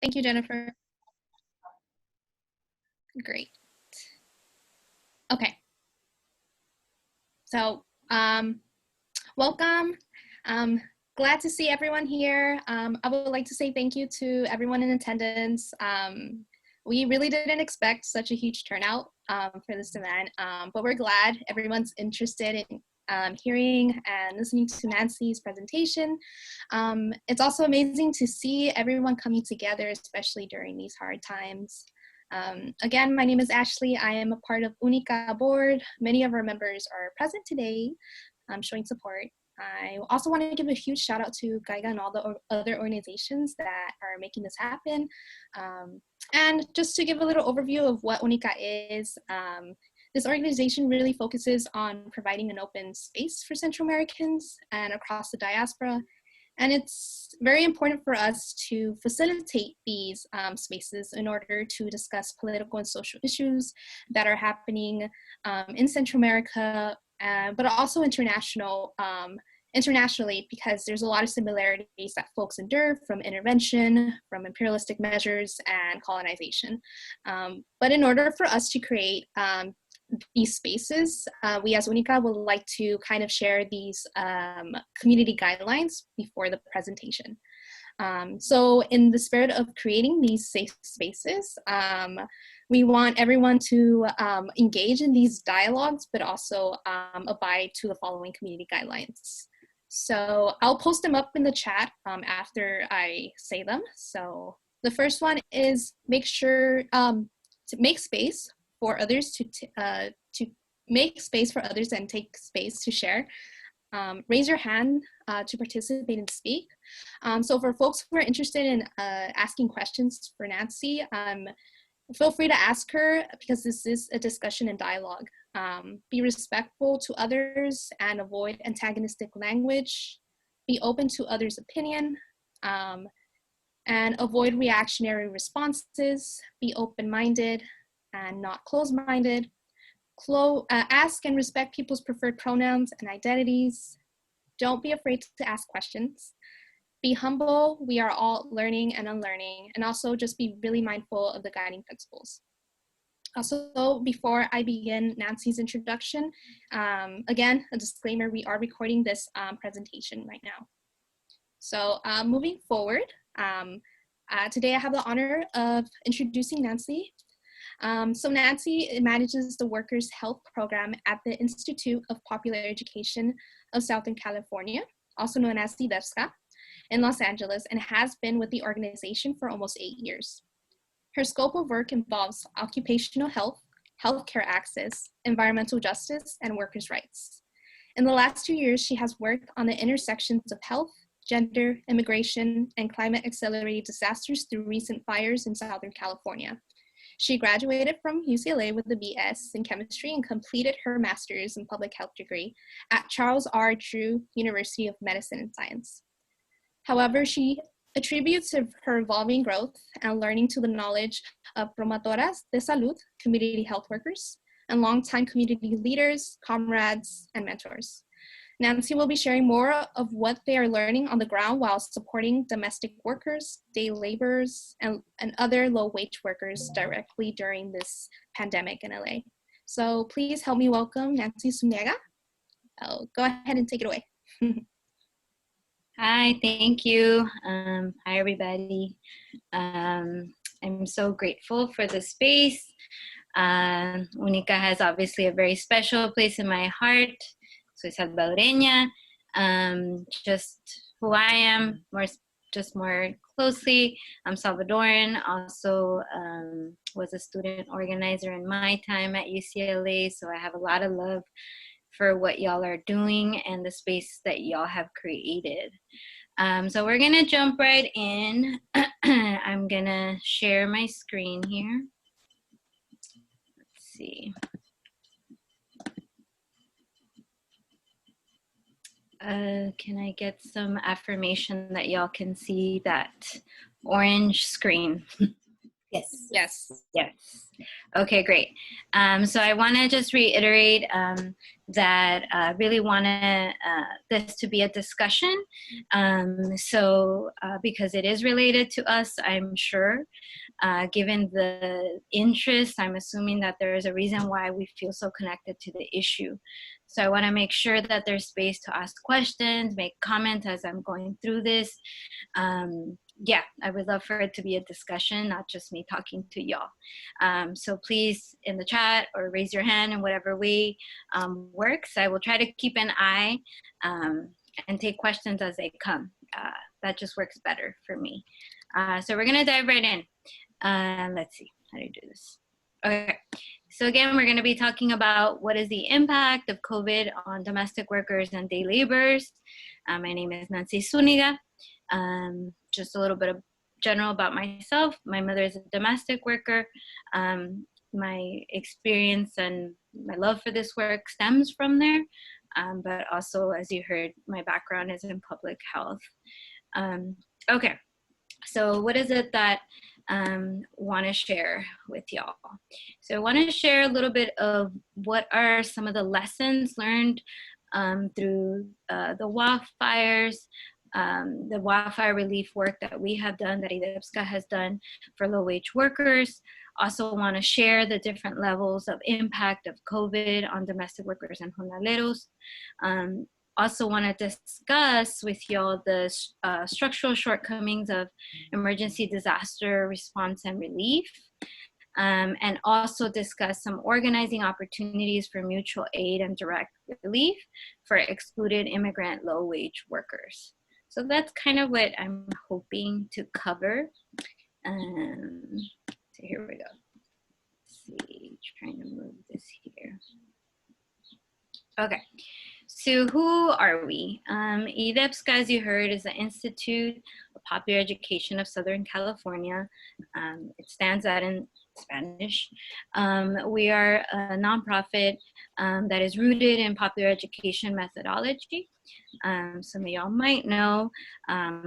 Thank you, Jennifer. Great. Okay. So, welcome. Glad to see everyone here. I would like to say thank you to everyone in attendance. We really didn't expect such a huge turnout for this event, but we're glad everyone's interested in hearing and listening to Nancy's presentation. It's also amazing to see everyone coming together, especially during these hard times. Again, my name is Ashley. I am a part of UNICA board. Many of our members are present today, showing support. I also want to give a huge shout out to Gaiga and all the other organizations that are making this happen. And just to give a little overview of what UNICA is, this organization really focuses on providing an open space for Central Americans and across the diaspora. And it's very important for us to facilitate these spaces in order to discuss political and social issues that are happening in Central America, but also internationally, because there's a lot of similarities that folks endure from intervention, from imperialistic measures, and colonization. But in order for us to create these spaces, we as UNICA would like to kind of share these community guidelines before the presentation. So in the spirit of creating these safe spaces, we want everyone to engage in these dialogues, but also abide to the following community guidelines. So I'll post them up in the chat after I say them. So the first one is make sure to make space for others to make space for others and take space to share. Raise your hand to participate and speak. So for folks who are interested in asking questions for Nancy, feel free to ask her, because this is a discussion and dialogue. Be respectful to others and avoid antagonistic language. Be open to others' opinion and avoid reactionary responses. Be open-minded and not closed-minded. Ask and respect people's preferred pronouns and identities. Don't be afraid to ask questions. Be humble. We are all learning and unlearning. And also just be really mindful of the guiding principles. Also, before I begin Nancy's introduction, again, a disclaimer, we are recording this presentation right now. So moving forward, today I have the honor of introducing Nancy. So Nancy manages the Workers' Health Program at the Institute of Popular Education of Southern California, also known as IDEPSCA, in Los Angeles, and has been with the organization for almost 8 years. Her scope of work involves occupational health, healthcare access, environmental justice, and workers' rights. In the last 2 years, she has worked on the intersections of health, gender, immigration, and climate-accelerated disasters through recent fires in Southern California. She graduated from UCLA with a BS in chemistry and completed her master's in public health degree at Charles R. Drew University of Medicine and Science. However, she attributes her evolving growth and learning to the knowledge of promotoras de salud, community health workers, and longtime community leaders, comrades, and mentors. Nancy will be sharing more of what they are learning on the ground while supporting domestic workers, day laborers, and other low-wage workers directly during this pandemic in LA. So please help me welcome Nancy Zuniga. Go ahead and take it away. Hi, thank you. Hi, everybody. I'm so grateful for the space. UNICA has obviously a very special place in my heart. Soy salvadoreña. Just who I am, more closely, I'm Salvadoran. Also was a student organizer in my time at UCLA, so I have a lot of love for what y'all are doing and the space that y'all have created. So we're gonna jump right in. I'm gonna share my screen here. Let's see. Can I get some affirmation that y'all can see that orange screen? Yes. Yes. Yes. Okay, great. So I want to just reiterate that I really want this to be a discussion. Because it is related to us, I'm sure. Given the interest, I'm assuming that there is a reason why we feel so connected to the issue. So I want to make sure that there's space to ask questions, make comments as I'm going through this. Yeah, I would love for it to be a discussion, not just me talking to y'all. So please, in the chat or raise your hand in whatever way works. I will try to keep an eye and take questions as they come. That just works better for me. So we're gonna dive right in. Let's see, how do you do this? Okay, so again, we're gonna be talking about what is the impact of COVID on domestic workers and day laborers. My name is Nancy Zuniga. Just a little bit of general about myself. My mother is a domestic worker. My experience and my love for this work stems from there. But also, as you heard, my background is in public health. Okay, so what is it that want to share with y'all? So I want to share a little bit of what are some of the lessons learned through the wildfires, the wildfire relief work that we have done, that IDEPSCA has done for low-wage workers. Also want to share the different levels of impact of COVID on domestic workers and jornaleros. Also want to discuss with y'all the structural shortcomings of emergency disaster response and relief. And also discuss some organizing opportunities for mutual aid and direct relief for excluded immigrant low-wage workers. So that's kind of what I'm hoping to cover. So here we go. Let's see, trying to move this here. Okay, so who are we? IDEPSCA, as you heard, is the Institute of Popular Education of Southern California. It stands out in Spanish. We are a nonprofit that is rooted in popular education methodology. Some of y'all might know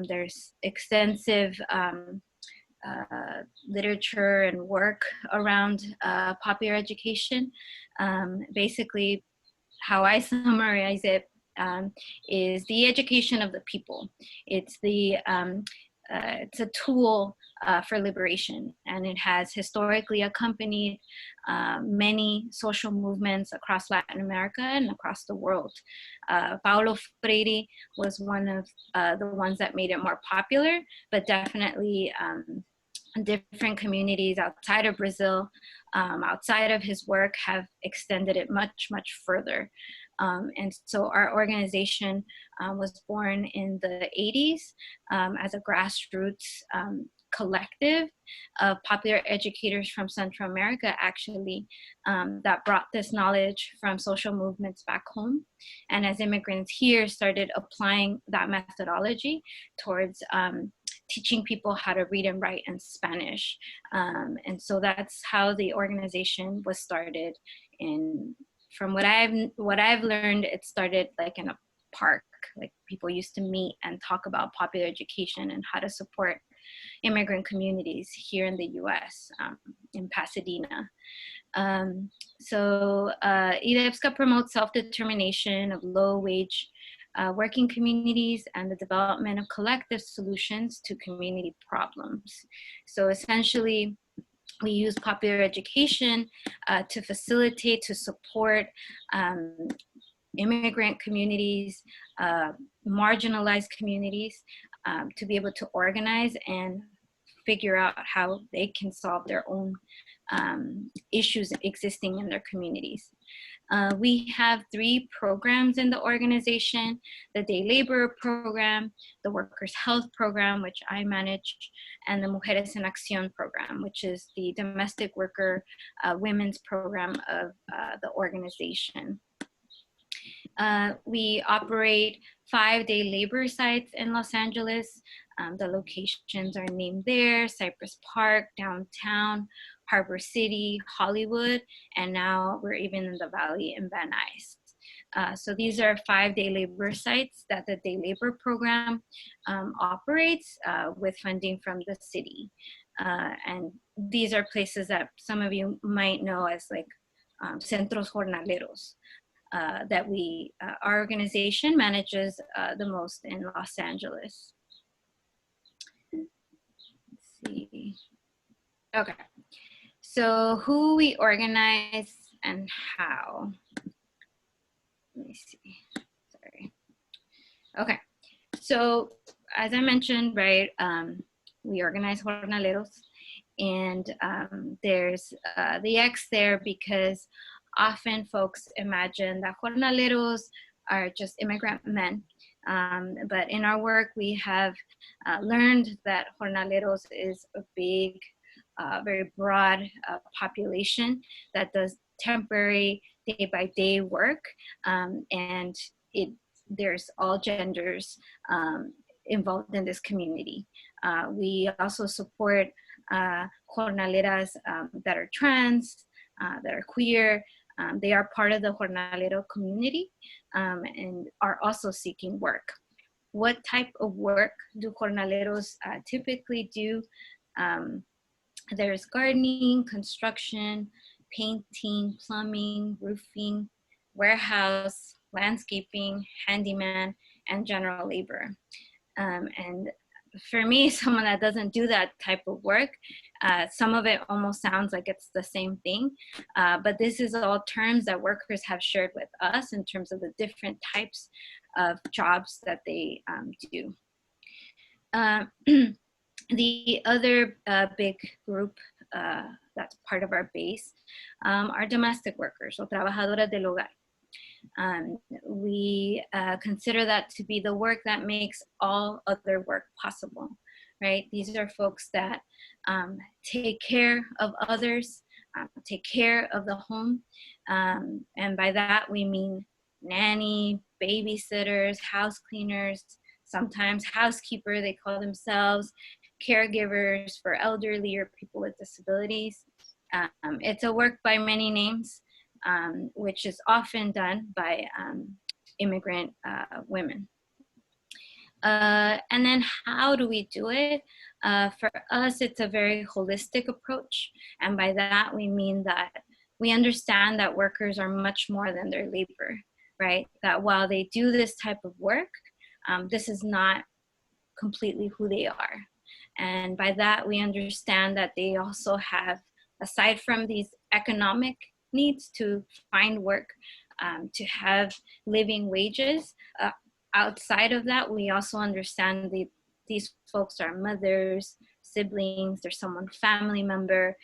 there's extensive literature and work around popular education. Basically, how I summarize it is the education of the people. It's a tool for liberation, and it has historically accompanied many social movements across Latin America and across the world. Paulo Freire was one of the ones that made it more popular, but definitely different communities outside of Brazil, outside of his work, have extended it much, much further. And so our organization was born in the 80s as a grassroots collective of popular educators from Central America, actually, that brought this knowledge from social movements back home. And as immigrants here started applying that methodology towards teaching people how to read and write in Spanish. And so that's how the organization was started. From what I've learned, it started like in a park. Like people used to meet and talk about popular education and how to support immigrant communities here in the US, in Pasadena. IDEPSCA promotes self-determination of low-wage working communities and the development of collective solutions to community problems. So essentially, we use popular education to facilitate, to support immigrant communities, marginalized communities, to be able to organize and figure out how they can solve their own issues existing in their communities. We have 3 programs in the organization: the Day Laborer Program, the Workers' Health Program, which I manage, and the Mujeres en Acción Program, which is the domestic worker women's program of the organization. We operate 5 day labor sites in Los Angeles. The locations are named there: Cypress Park, downtown, Harbor City, Hollywood, and now we're even in the Valley in Van Nuys. So these are 5 day labor sites that the Day Labor Program operates with funding from the city. And these are places that some of you might know as like centros jornaleros that our organization manages the most in Los Angeles. Let's see. Okay, so who we organize and how. Let me see, sorry. Okay, so as I mentioned, right, we organize jornaleros, and there's the X there because often folks imagine that jornaleros are just immigrant men. But in our work, we have learned that jornaleros is a big, very broad population that does temporary day-by-day work, and there's all genders involved in this community. We also support jornaleras that are trans, that are queer. They are part of the jornalero community and are also seeking work. What type of work do jornaleros typically do? There's gardening, construction, painting, plumbing, roofing, warehouse, landscaping, handyman, and general labor. And for me, someone that doesn't do that type of work, some of it almost sounds like it's the same thing, but this is all terms that workers have shared with us in terms of the different types of jobs that they do. The other big group that's part of our base are domestic workers, o trabajadoras del hogar. We consider that to be the work that makes all other work possible, right? These are folks that take care of others, take care of the home. And by that, we mean nanny, babysitters, house cleaners, sometimes housekeeper, they call themselves, caregivers for elderly or people with disabilities. It's a work by many names, which is often done by immigrant women. And then how do we do it? For us, it's a very holistic approach. And by that, we mean that we understand that workers are much more than their labor, right? That while they do this type of work, this is not completely who they are. And by that, we understand that they also have, aside from these economic needs to find work, to have living wages, outside of that, we also understand these folks are mothers, siblings, they're someone's family member,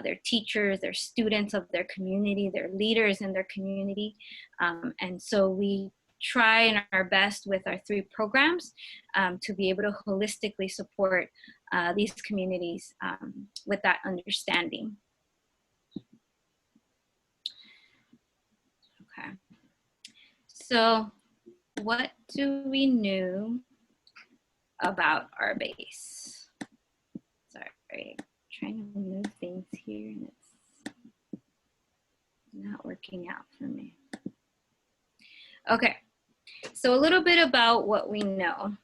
they're teachers, they're students of their community, they're leaders in their community. And so we try our best with our 3 programs to be able to holistically support these communities with that understanding. Okay, so what do we know about our base? Sorry, I'm trying to move things here and it's not working out for me. Okay, so a little bit about what we know.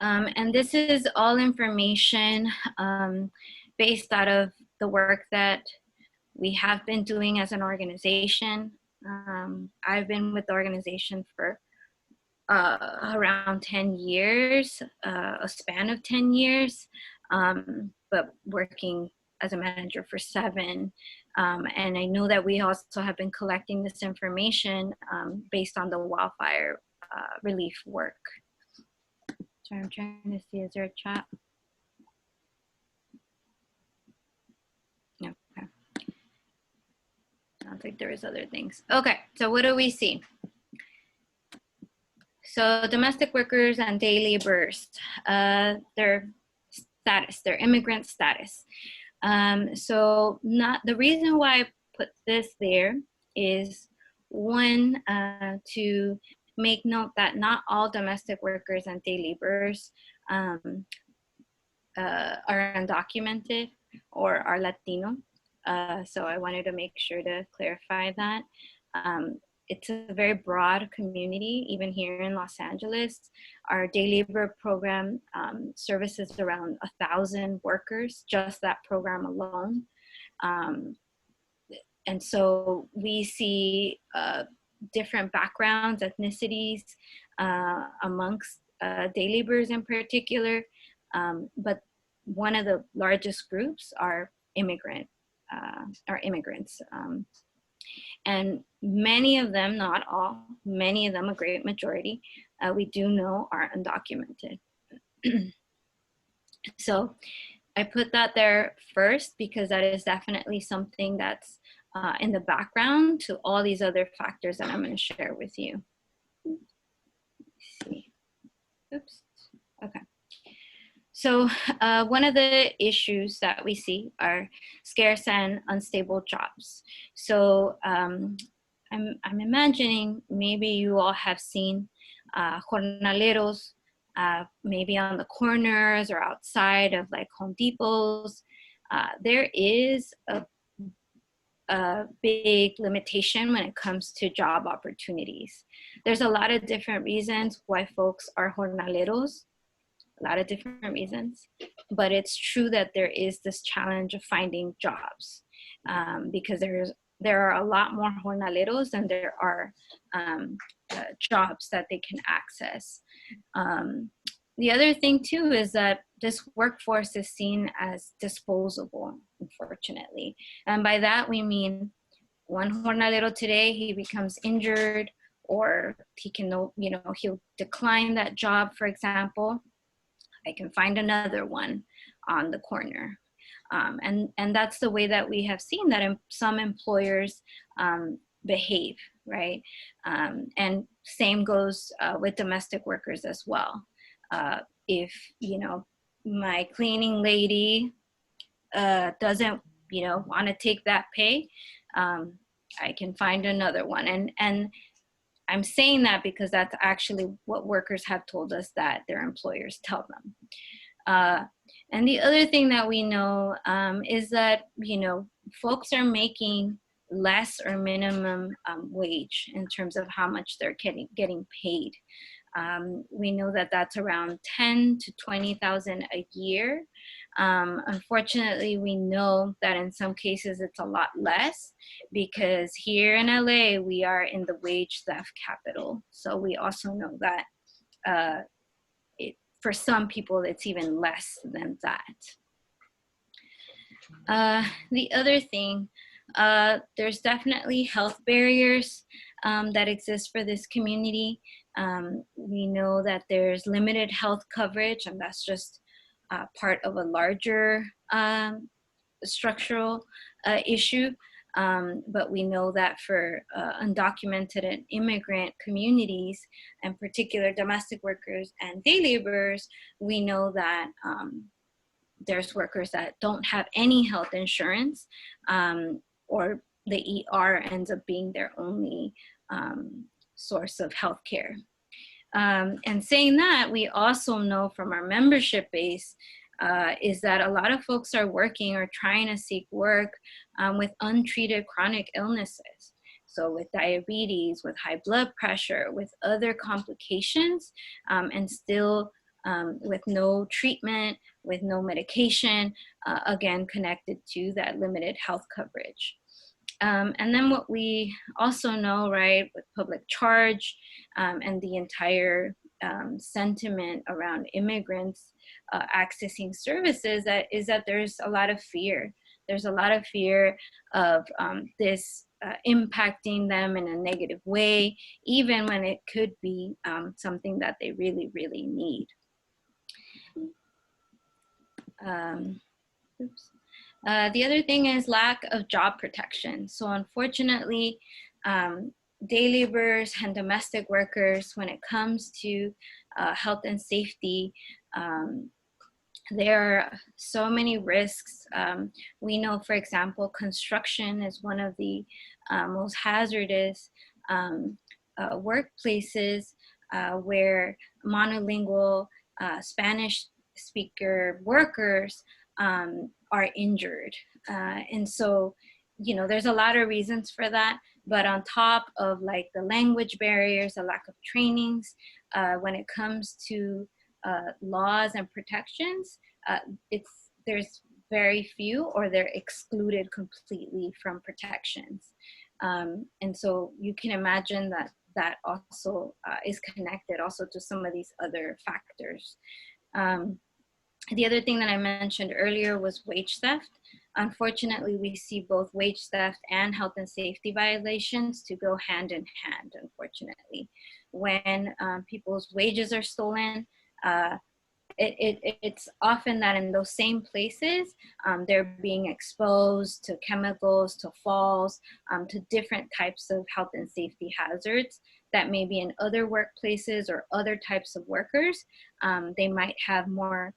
And this is all information based out of the work that we have been doing as an organization. I've been with the organization for around 10 years, a span of 10 years, but working as a manager for 7. And I know that we also have been collecting this information based on the wildfire relief work. So I'm trying to see, is there a chat? No, okay. I don't think there is other things. Okay, so what do we see? So domestic workers and day laborers, their status, their immigrant status. So the reason why I put this there is, one, to make note that not all domestic workers and day laborers are undocumented or are Latino. So I wanted to make sure to clarify that. it's a very broad community, even here in Los Angeles. Our day labor program services around 1,000 workers, just that program alone. And so we see different backgrounds, ethnicities amongst day laborers in particular. But one of the largest groups are immigrants. And many of them, not all, many of them, a great majority, we do know are undocumented. So I put that there first because that is definitely something that's in the background to all these other factors that I'm going to share with you. Let's see. Oops. Okay. So one of the issues that we see are scarce and unstable jobs. So I'm imagining maybe you all have seen jornaleros, maybe on the corners or outside of like Home Depots. There is a big limitation when it comes to job opportunities. There's a lot of different reasons why folks are jornaleros. A lot of different reasons, but it's true that there is this challenge of finding jobs because there are a lot more jornaleros than there are jobs that they can access. The other thing too is that this workforce is seen as disposable, unfortunately. And by that we mean one jornalero today, he becomes injured or he can, he'll decline that job, for example. I can find another one on the corner. And that's the way that we have seen that some employers behave, right? And same goes with domestic workers as well. If, my cleaning lady doesn't, want to take that pay, I can find another one. And I'm saying that because that's actually what workers have told us that their employers tell them. And the other thing that we know is that, folks are making less or minimum wage in terms of how much they're getting paid. We know that that's around 10 to 20,000 a year. Unfortunately, we know that in some cases it's a lot less because here in LA, we are in the wage theft capital. So we also know that for some people, it's even less than that. The other thing, there's definitely health barriers that exist for this community. We know that there's limited health coverage, and that's just part of a larger structural issue. But we know that for undocumented and immigrant communities, in particular domestic workers and day laborers, we know that there's workers that don't have any health insurance, or the ER ends up being their only source of health care. And saying that, we also know from our membership base is that a lot of folks are working or trying to seek work with untreated chronic illnesses. So with diabetes, with high blood pressure, with other complications, and still with no treatment, with no medication, again, connected to that limited health coverage. And then what we also know, right, with public charge and the entire sentiment around immigrants accessing services is that there's a lot of fear. There's a lot of fear of this impacting them in a negative way, even when it could be something that they really, really need. The other thing is lack of job protection. So unfortunately, day laborers and domestic workers, when it comes to health and safety, there are so many risks. We know, for example, construction is one of the most hazardous workplaces where monolingual Spanish speaker workers are injured. And so, there's a lot of reasons for that. But on top of like the language barriers, a lack of trainings, when it comes to laws and protections, there's very few, or they're excluded completely from protections. And so you can imagine that that also is connected also to some of these other factors. The other thing that I mentioned earlier was wage theft. Unfortunately, we see both wage theft and health and safety violations to go hand in hand, unfortunately. When people's wages are stolen, it's often that in those same places, they're being exposed to chemicals, to falls, to different types of health and safety hazards that may be in other workplaces or other types of workers. They might have more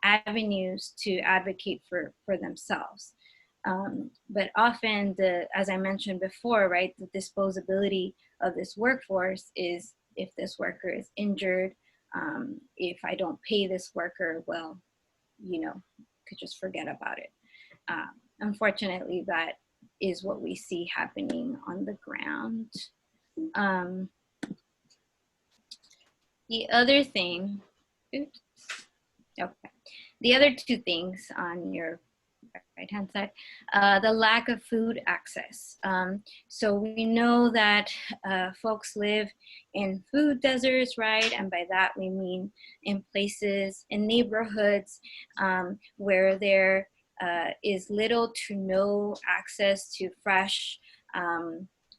avenues to advocate for themselves. But often, as I mentioned before, right, the disposability of this workforce is if this worker is injured, if I don't pay this worker, well, you know, could just forget about it. Unfortunately, that is what we see happening on the ground. The other thing, oops, okay. The other two things on your right-hand side, the lack of food access. So we know that folks live in food deserts, right? And by that we mean in places, in neighborhoods where there is little to no access to fresh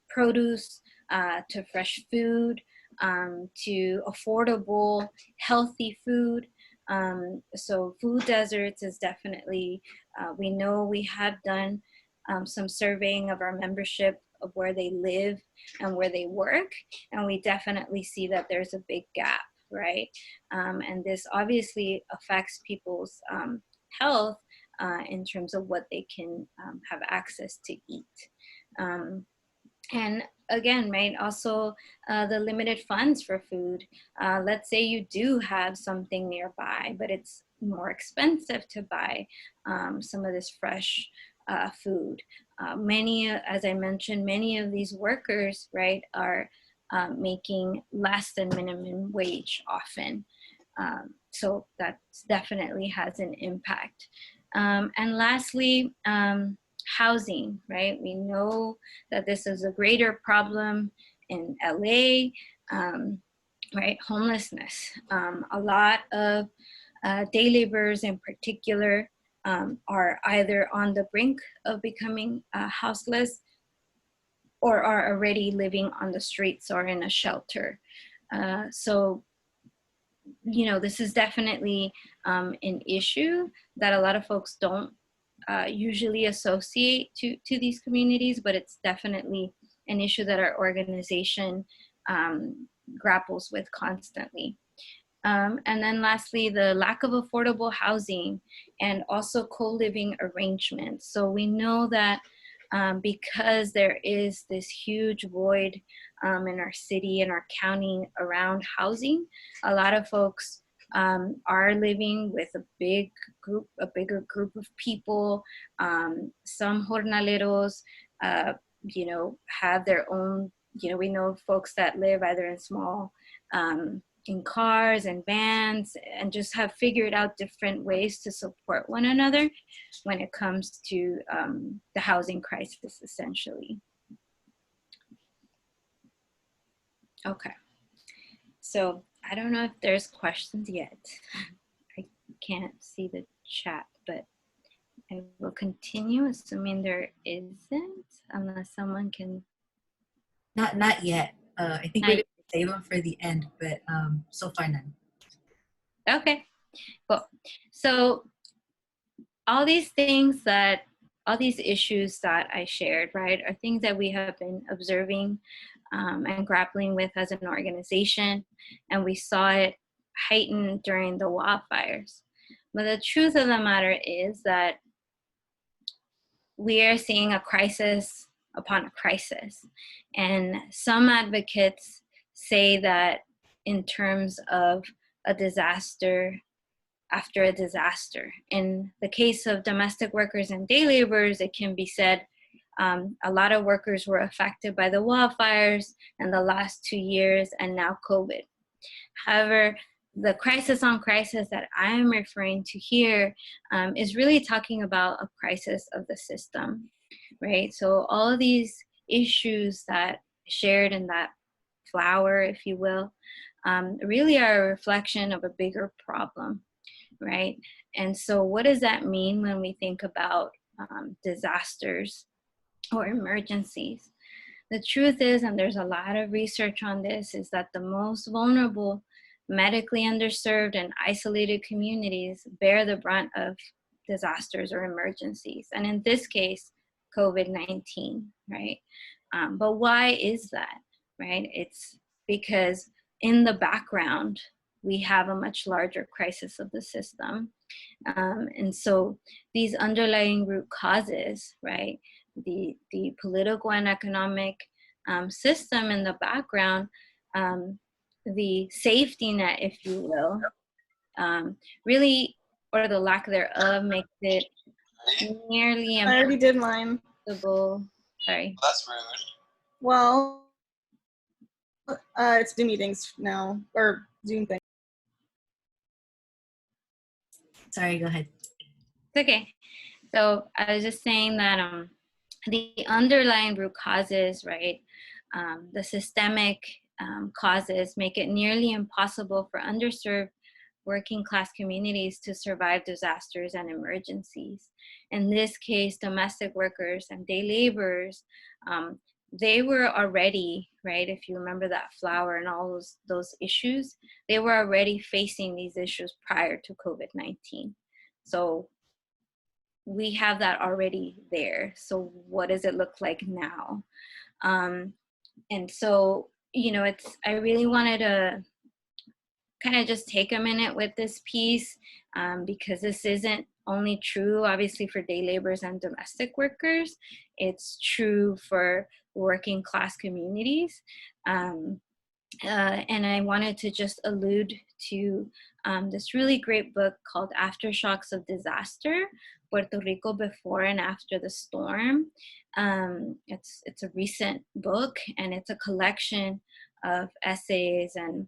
produce, to fresh food, to affordable, healthy food. So food deserts is definitely, we know we have done some surveying of our membership of where they live and where they work, and we definitely see that there's a big gap, right? And this obviously affects people's health in terms of what they can have access to eat. And again, right, also the limited funds for food. Let's say you do have something nearby, but it's more expensive to buy some of this fresh food. As I mentioned, many of these workers, right, are making less than minimum wage often. So that definitely has an impact. And lastly, housing, right? We know that this is a greater problem in LA, right? Homelessness. A lot of day laborers in particular are either on the brink of becoming houseless or are already living on the streets or in a shelter. So, you know, this is definitely an issue that a lot of folks don't usually associate to these communities, but it's definitely an issue that our organization grapples with constantly. And then lastly, the lack of affordable housing and also co-living arrangements. So we know that because there is this huge void in our city and our county around housing, a lot of folks are living with a bigger group of people. Some jornaleros, you know, have their own, you know, we know folks that live either in small, in cars and vans, and just have figured out different ways to support one another when it comes to the housing crisis, essentially. Okay, so I don't know if there's questions yet. I can't see the chat, but I will continue assuming there isn't, unless someone can. Not yet. I think we're going to save them for the end, but so far none. Okay, cool. So all these things that, all these issues that I shared, right, are things that we have been observing and grappling with as an organization, and we saw it heightened during the wildfires. But the truth of the matter is that we are seeing a crisis upon a crisis. And some advocates say that in terms of a disaster after a disaster. In the case of domestic workers and day laborers, it can be said A lot of workers were affected by the wildfires in the last 2 years, and now COVID. However, the crisis on crisis that I'm referring to here is really talking about a crisis of the system, right? So all of these issues that shared in that flower, if you will, really are a reflection of a bigger problem, right? And so what does that mean when we think about disasters or emergencies? The truth is, and there's a lot of research on this, is that the most vulnerable, medically underserved and isolated communities bear the brunt of disasters or emergencies. And in this case, COVID-19, right? But why is that, right? It's because in the background, we have a much larger crisis of the system. And so these underlying root causes, right? The political and economic system in the background, the safety net, if you will, really, or the lack thereof, makes it nearly I already did mine. impossible. Sorry. That's rude. Well, it's Zoom meetings now, or Zoom thing. Sorry, go ahead. It's okay. So I was just saying that the underlying root causes, right, the systemic causes make it nearly impossible for underserved working class communities to survive disasters and emergencies. In this case, domestic workers and day laborers, they were already, right, if you remember that flower and all those issues, they were already facing these issues prior to COVID-19. So we have that already there. So what does it look like now? And so, you know, I really wanted to kind of just take a minute with this piece because this isn't only true, obviously, for day laborers and domestic workers. It's true for working class communities. And I wanted to just allude to this really great book called Aftershocks of Disaster, Puerto Rico Before and After the Storm. It's a recent book, and it's a collection of essays and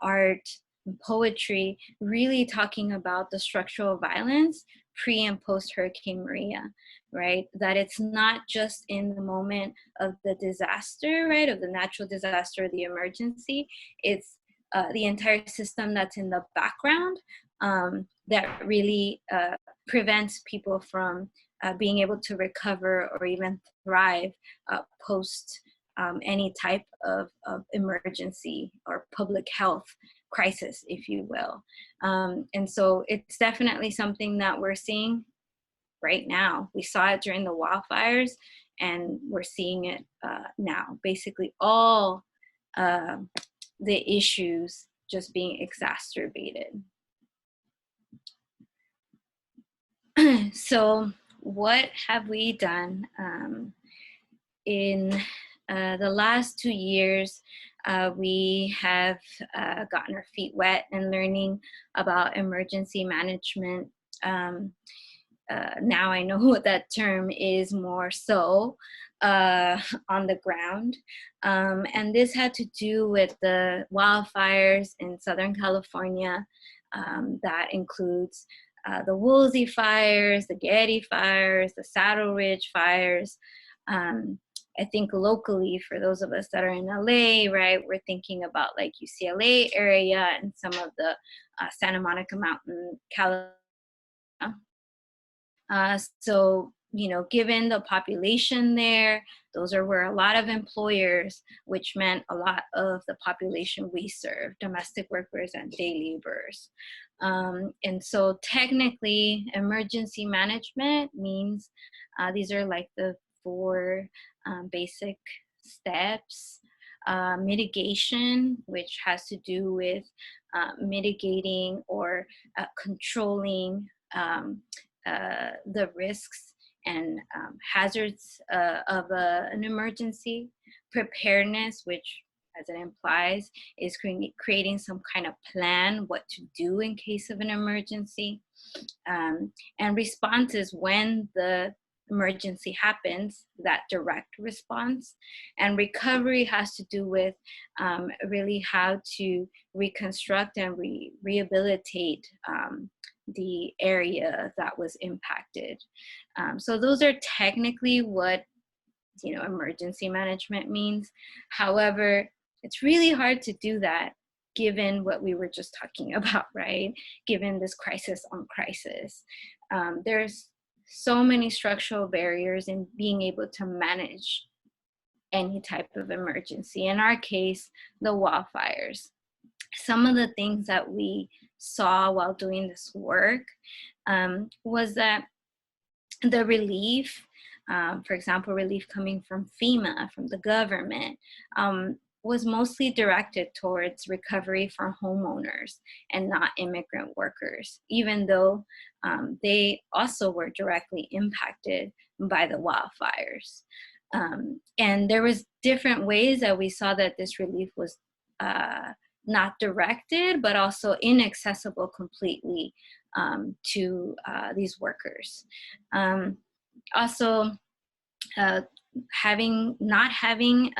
art and poetry, really talking about the structural violence pre and post Hurricane Maria, right? That it's not just in the moment of the disaster, right, of the natural disaster, the emergency, it's the entire system that's in the background that really prevents people from being able to recover or even thrive post any type of emergency or public health crisis, if you will. And so it's definitely something that we're seeing right now. We saw it during the wildfires, and we're seeing it now. Basically all the issues just being exacerbated. So what have we done in the last 2 years? We have gotten our feet wet and learning about emergency management. Now I know what that term is more so on the ground. And this had to do with the wildfires in Southern California. That includes the Woolsey fires, the Getty fires, the Saddle Ridge fires. I think locally, for those of us that are in LA, right, we're thinking about like UCLA area and some of the Santa Monica Mountain, California. So, you know, given the population there, those are where a lot of employers, which meant a lot of the population we serve, domestic workers and day laborers. And so technically, emergency management means these are like the 4 basic steps. Mitigation, which has to do with mitigating or controlling the risks and hazards of an emergency. Preparedness, which, as it implies, is creating some kind of plan what to do in case of an emergency. And responses when the emergency happens, that direct response. And recovery has to do with really how to reconstruct and rehabilitate the area that was impacted. So those are technically what, you know, emergency management means. However, it's really hard to do that given what we were just talking about, right? Given this crisis on crisis. There's so many structural barriers in being able to manage any type of emergency. In our case, the wildfires. Some of the things that we saw while doing this work was that the relief, for example, relief coming from FEMA, from the government, was mostly directed towards recovery for homeowners and not immigrant workers, even though they also were directly impacted by the wildfires. And there was different ways that we saw that this relief was not directed, but also inaccessible completely to these workers. Also, not having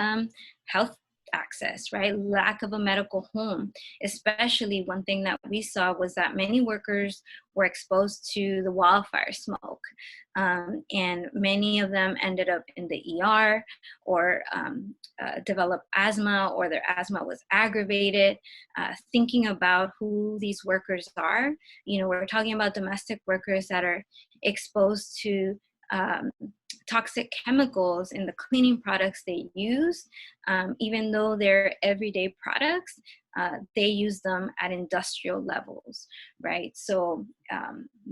health access, right? Lack of a medical home. Especially one thing that we saw was that many workers were exposed to the wildfire smoke. And many of them ended up in the ER or developed asthma, or their asthma was aggravated. Thinking about who these workers are, you know, we're talking about domestic workers that are exposed to toxic chemicals in the cleaning products they use. Even though they're everyday products, they use them at industrial levels, right? So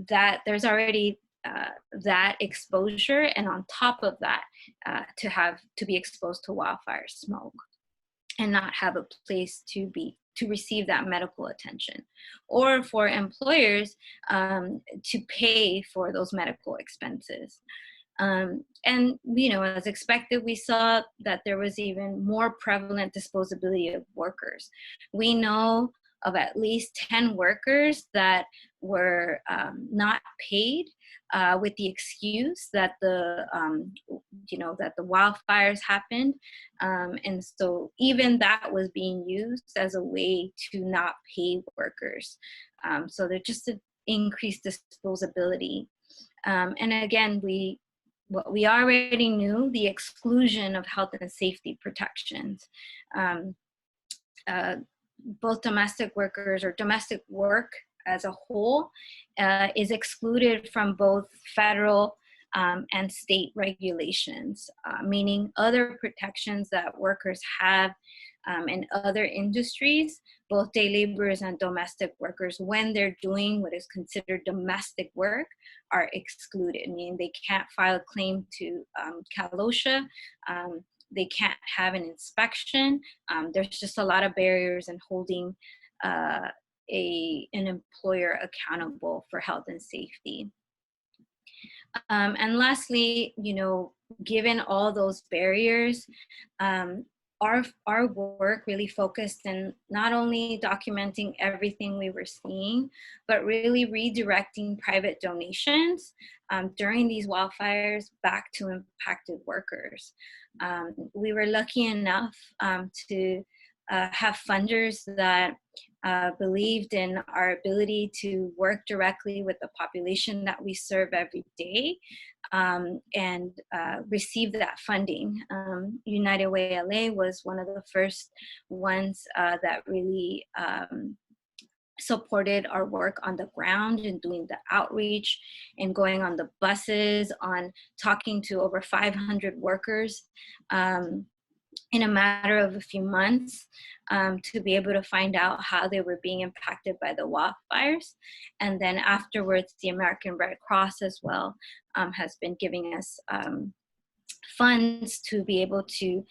that there's already that exposure, and on top of that, to be exposed to wildfire smoke and not have a place to receive that medical attention, or for employers to pay for those medical expenses. And, you know, as expected, we saw that there was even more prevalent disposability of workers. We know of at least 10 workers that were not paid with the excuse that that the wildfires happened. And so even that was being used as a way to not pay workers. So there's just an increased disposability. And again, what we already knew, the exclusion of health and safety protections. Both domestic workers, or domestic work as a whole, is excluded from both federal and state regulations, meaning other protections that workers have in other industries, both day laborers and domestic workers, when they're doing what is considered domestic work, are excluded, meaning they can't file a claim to CalOSHA. They can't have an inspection. There's just a lot of barriers in holding an employer accountable for health and safety. And lastly, you know, given all those barriers, our work really focused in not only documenting everything we were seeing, but really redirecting private donations during these wildfires back to impacted workers. We were lucky enough to have funders that believed in our ability to work directly with the population that we serve every day, and receive that funding. United Way LA was one of the first ones that really supported our work on the ground and doing the outreach and going on the buses, on talking to over 500 workers in a matter of a few months, to be able to find out how they were being impacted by the wildfires. And then afterwards, the American Red Cross as well has been giving us funds to be able to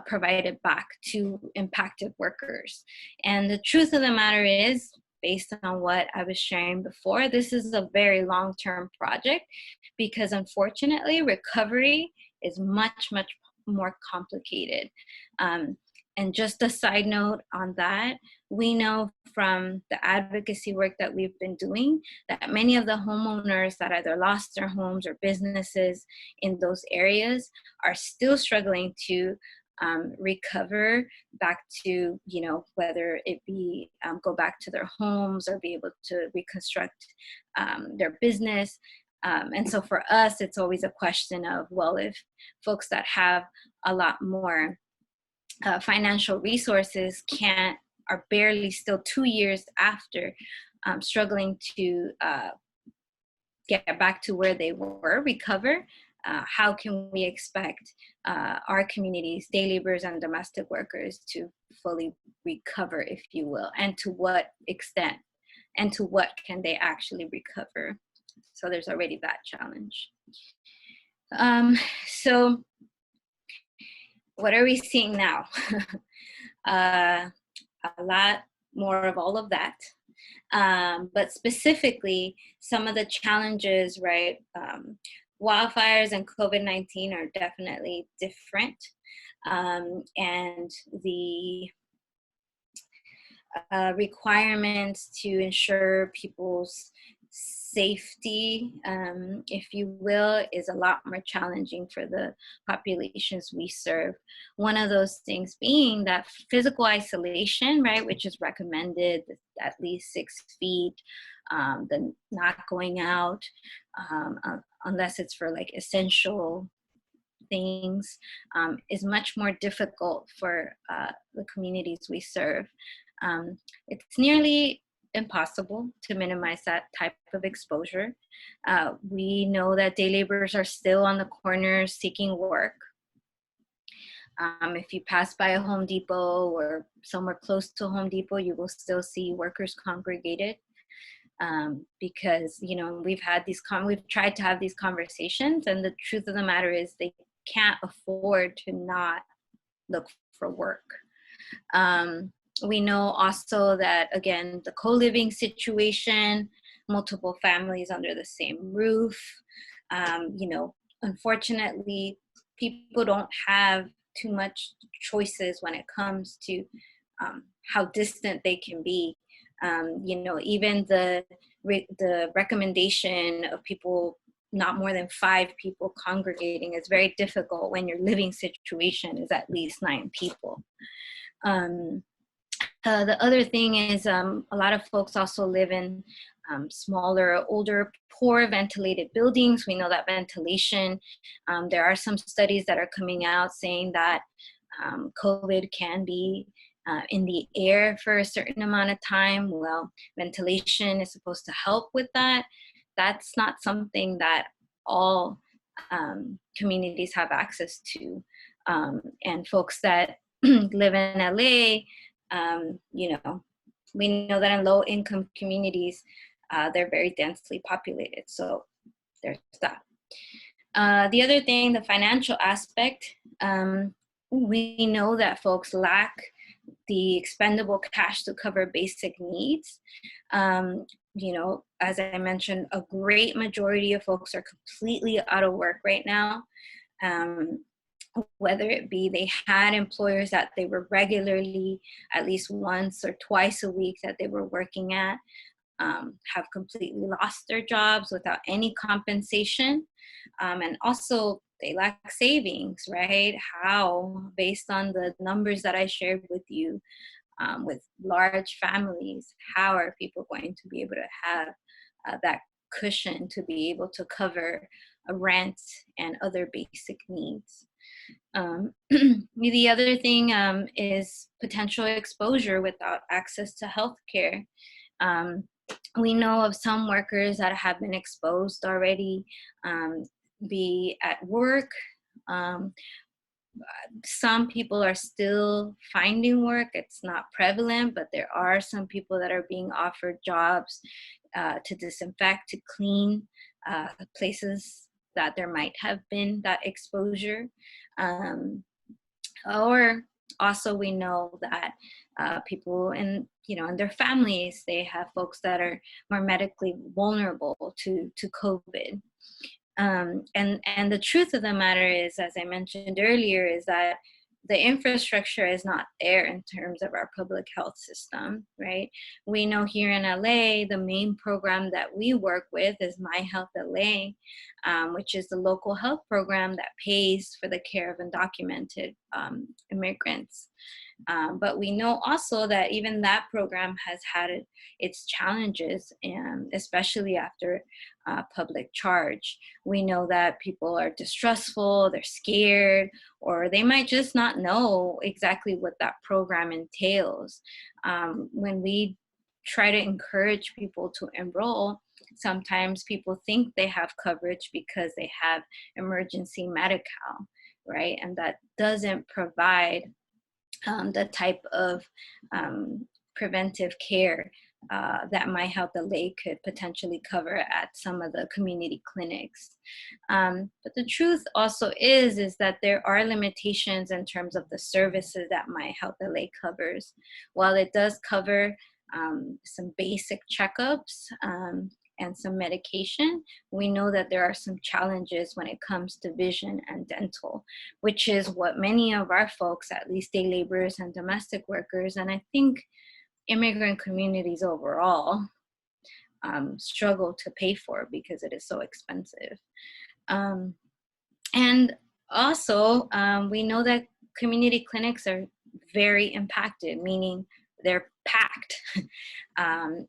provide it back to impacted workers. And the truth of the matter is, based on what I was sharing before, this is a very long-term project, because unfortunately, recovery is much, much more complicated. And just a side note on that, we know from the advocacy work that we've been doing that many of the homeowners that either lost their homes or businesses in those areas are still struggling to recover back to, whether it be go back to their homes or be able to reconstruct their business. And so for us, it's always a question of, well, if folks that have a lot more financial resources are barely still 2 years after struggling to get back to where they were, recover, how can we expect our communities, day laborers and domestic workers, to fully recover, if you will, and to what extent, and to what can they actually recover? So there's already that challenge. So what are we seeing now? A lot more of all of that. But specifically, some of the challenges, right? Wildfires and COVID-19 are definitely different. And the requirements to ensure people's safety, if you will, is a lot more challenging for the populations we serve. One of those things being that physical isolation, right, which is recommended at least 6 feet, the not going out unless it's for like essential things, is much more difficult for the communities we serve. It's nearly impossible to minimize that type of exposure. We know that day laborers are still on the corners seeking work. If you pass by a Home Depot or somewhere close to Home Depot, you will still see workers congregated because, we've tried to have these conversations, and the truth of the matter is they can't afford to not look for work. We know also that, again, the co-living situation, multiple families under the same roof, unfortunately, people don't have too much choices when it comes to how distant they can be. Even the recommendation of people, not more than 5 people congregating, is very difficult when your living situation is at least 9 people. The other thing is a lot of folks also live in smaller, older, poor ventilated buildings. We know that ventilation, there are some studies that are coming out saying that COVID can be in the air for a certain amount of time. Well, ventilation is supposed to help with that. That's not something that all communities have access to. And folks that live in LA, we know that in low income communities, they're very densely populated. So there's that. The other thing, the financial aspect, we know that folks lack the expendable cash to cover basic needs. As I mentioned, a great majority of folks are completely out of work right now. Whether it be they had employers that they were regularly, at least once or twice a week that they were working at, have completely lost their jobs without any compensation. And also they lack savings, right? How, based on the numbers that I shared with you, with large families, how are people going to be able to have that cushion to be able to cover a rent and other basic needs? The other thing is potential exposure without access to healthcare. We know of some workers that have been exposed already, be at work. Some people are still finding work. It's not prevalent, but there are some people that are being offered jobs to disinfect, to clean places that there might have been that exposure. Or also we know that people in their families, they have folks that are more medically vulnerable to COVID. And the truth of the matter is, as I mentioned earlier, is that the infrastructure is not there in terms of our public health system, right? We know here in LA, the main program that we work with is My Health LA, which is the local health program that pays for the care of undocumented immigrants. But we know also that even that program has had its challenges, and especially after public charge. We know that people are distrustful, they're scared, or they might just not know exactly what that program entails. When we try to encourage people to enroll, sometimes people think they have coverage because they have emergency Medi-Cal, right? And that doesn't provide the type of preventive care that My Health LA could potentially cover at some of the community clinics. But the truth also is that there are limitations in terms of the services that My Health LA covers. While it does cover some basic checkups and some medication, we know that there are some challenges when it comes to vision and dental, which is what many of our folks, at least day laborers and domestic workers, and I think immigrant communities overall, struggle to pay for because it is so expensive. And also, we know that community clinics are very impacted, meaning they're packed.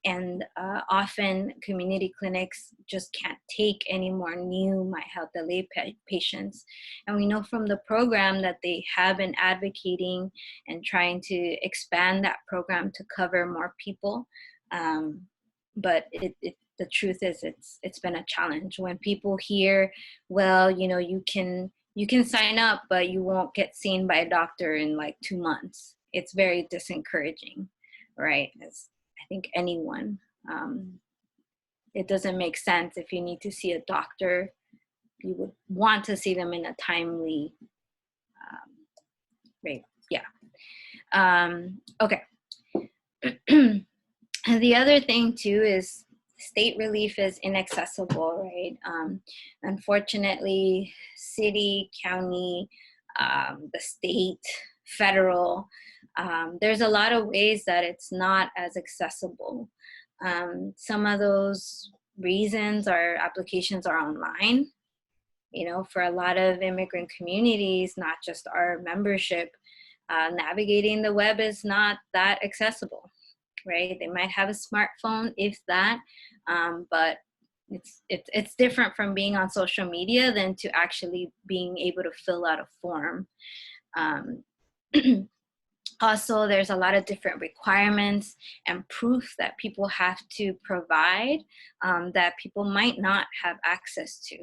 And often community clinics just can't take any more new My Health LA patients. And we know from the program that they have been advocating and trying to expand that program to cover more people. But the truth is it's been a challenge. When people hear, well, you can sign up, but you won't get seen by a doctor in like 2 months. It's very disencouraging, right? As I think anyone, it doesn't make sense. If you need to see a doctor, you would want to see them in a timely rate. Yeah. Okay. And the other thing too is state relief is inaccessible, right? Unfortunately, city, county, the state, federal, there's a lot of ways that it's not as accessible. Some of those reasons or applications are online. For a lot of immigrant communities, not just our membership, navigating the web is not that accessible, right? They might have a smartphone, if that, but it's different from being on social media than to actually being able to fill out a form. Also, there's a lot of different requirements and proof that people have to provide that people might not have access to,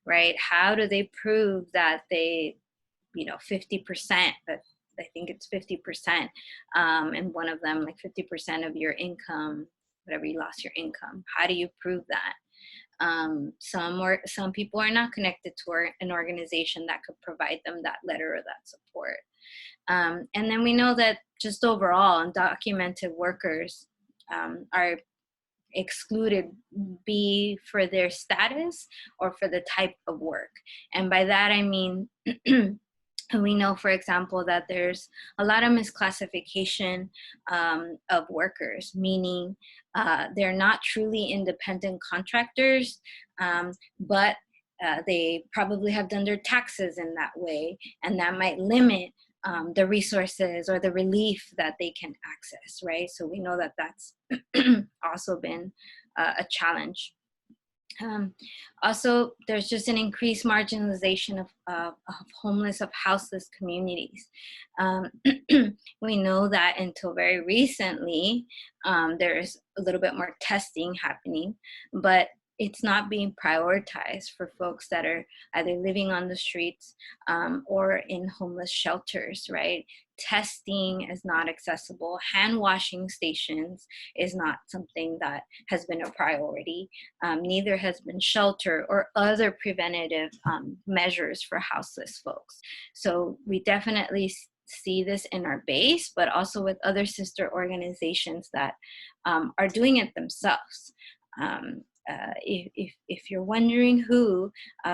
right? How do they prove that they, 50%, but I think it's 50%, and one of them, like 50% of your income, whatever you lost your income. How do you prove that? Some people are not connected to an organization that could provide them that letter or that support. And then we know that just overall, undocumented workers are excluded, be for their status or for the type of work. And by that, I mean, we know, for example, that there's a lot of misclassification of workers, meaning they're not truly independent contractors, but they probably have done their taxes in that way, and that might limit the resources or the relief that they can access, right? So we know that that's also been a challenge. Also, there's just an increased marginalization of homeless, of houseless communities. We know that until very recently, there is a little bit more testing happening, but it's not being prioritized for folks that are either living on the streets or in homeless shelters, right? Testing is not accessible. Hand washing stations is not something that has been a priority. Neither has been shelter or other preventative measures for houseless folks. So we definitely see this in our base, but also with other sister organizations that are doing it themselves. if you're wondering who,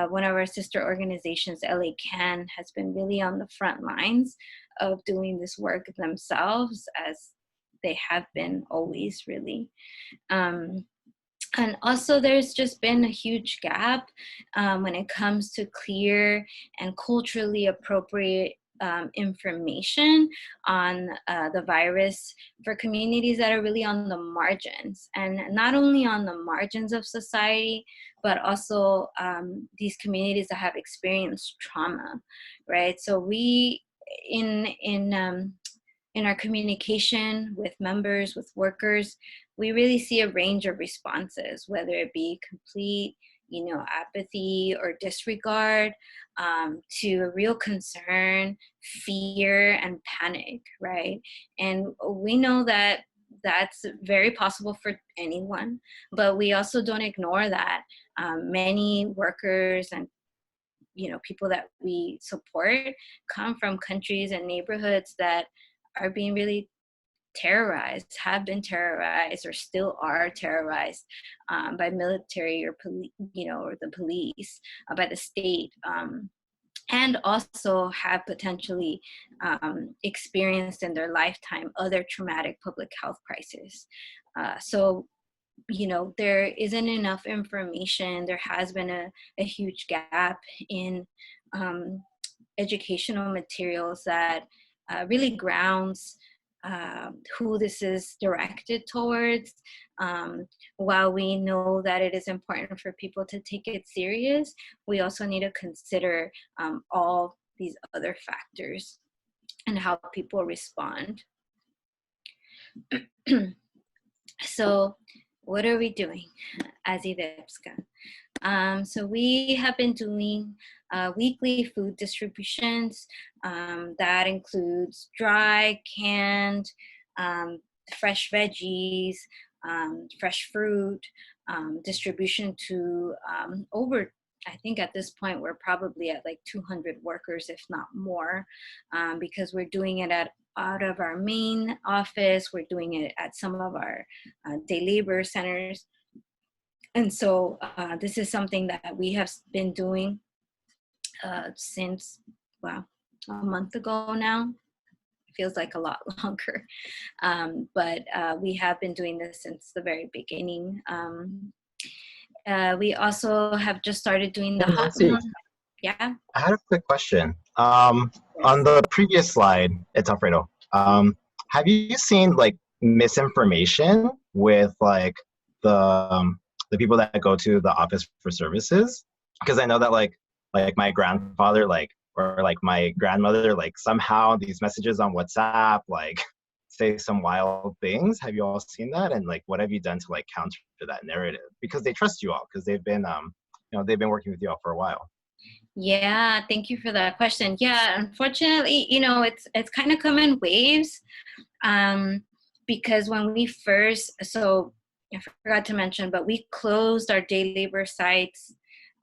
one of our sister organizations, LA Can, has been really on the front lines of doing this work themselves, as they have been always, really. And also, there's just been a huge gap when it comes to clear and culturally appropriate information on the virus for communities that are really on the margins, and not only on the margins of society, but also these communities that have experienced trauma, right? So we, in our communication with members, with workers, we really see a range of responses, whether it be complete, apathy or disregard, to a real concern, fear, and panic, right? And we know that that's very possible for anyone, but we also don't ignore that many workers and people that we support come from countries and neighborhoods that are being really terrorized, have been terrorized, or still are terrorized by military or or the police, by the state, and also have potentially experienced in their lifetime other traumatic public health crises. So there isn't enough information. There has been a huge gap in educational materials that really grounds who this is directed towards. While we know that it is important for people to take it serious, we also need to consider all these other factors and how people respond. So what are we doing as IDEPSCA? So we have been doing weekly food distributions. That includes dry, canned, fresh veggies, fresh fruit, distribution to over, I think at this point, we're probably at like 200 workers, if not more, because we're doing it out of our main office. We're doing it at some of our day labor centers. And so this is something that we have been doing since, a month ago now. It feels like a lot longer. But we have been doing this since the very beginning. We also have just started doing the hotline. Yeah. I had a quick question. On the previous slide, it's Alfredo. Have you seen like misinformation with like the people that go to the office for services? Because I know that like my grandfather or my grandmother, somehow these messages on WhatsApp say some wild things. Have you all seen that? And what have you done to counter that narrative? Because they trust you all, because they've been they've been working with you all for a while. Yeah, thank you for that question. Yeah, unfortunately, it's kind of come in waves, because when we first, so I forgot to mention, but we closed our day labor sites,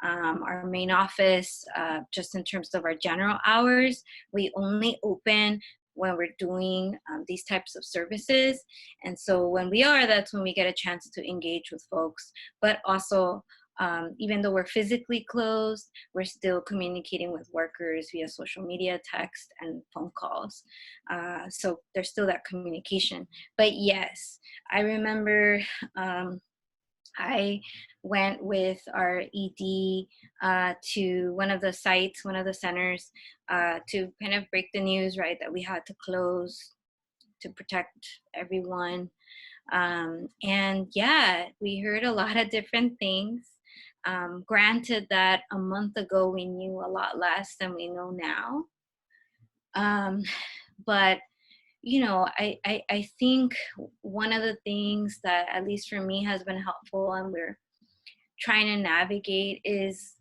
our main office, just in terms of our general hours. We only open when we're doing these types of services. And so when we are, that's when we get a chance to engage with folks. But also, even though we're physically closed, we're still communicating with workers via social media, text, and phone calls. So there's still that communication. But yes, I remember I went with our ED to one of the sites, one of the centers, to kind of break the news, right, that we had to close to protect everyone. And yeah, we heard a lot of different things. Granted that a month ago we knew a lot less than we know now. But I think one of the things that, at least for me, has been helpful and we're trying to navigate is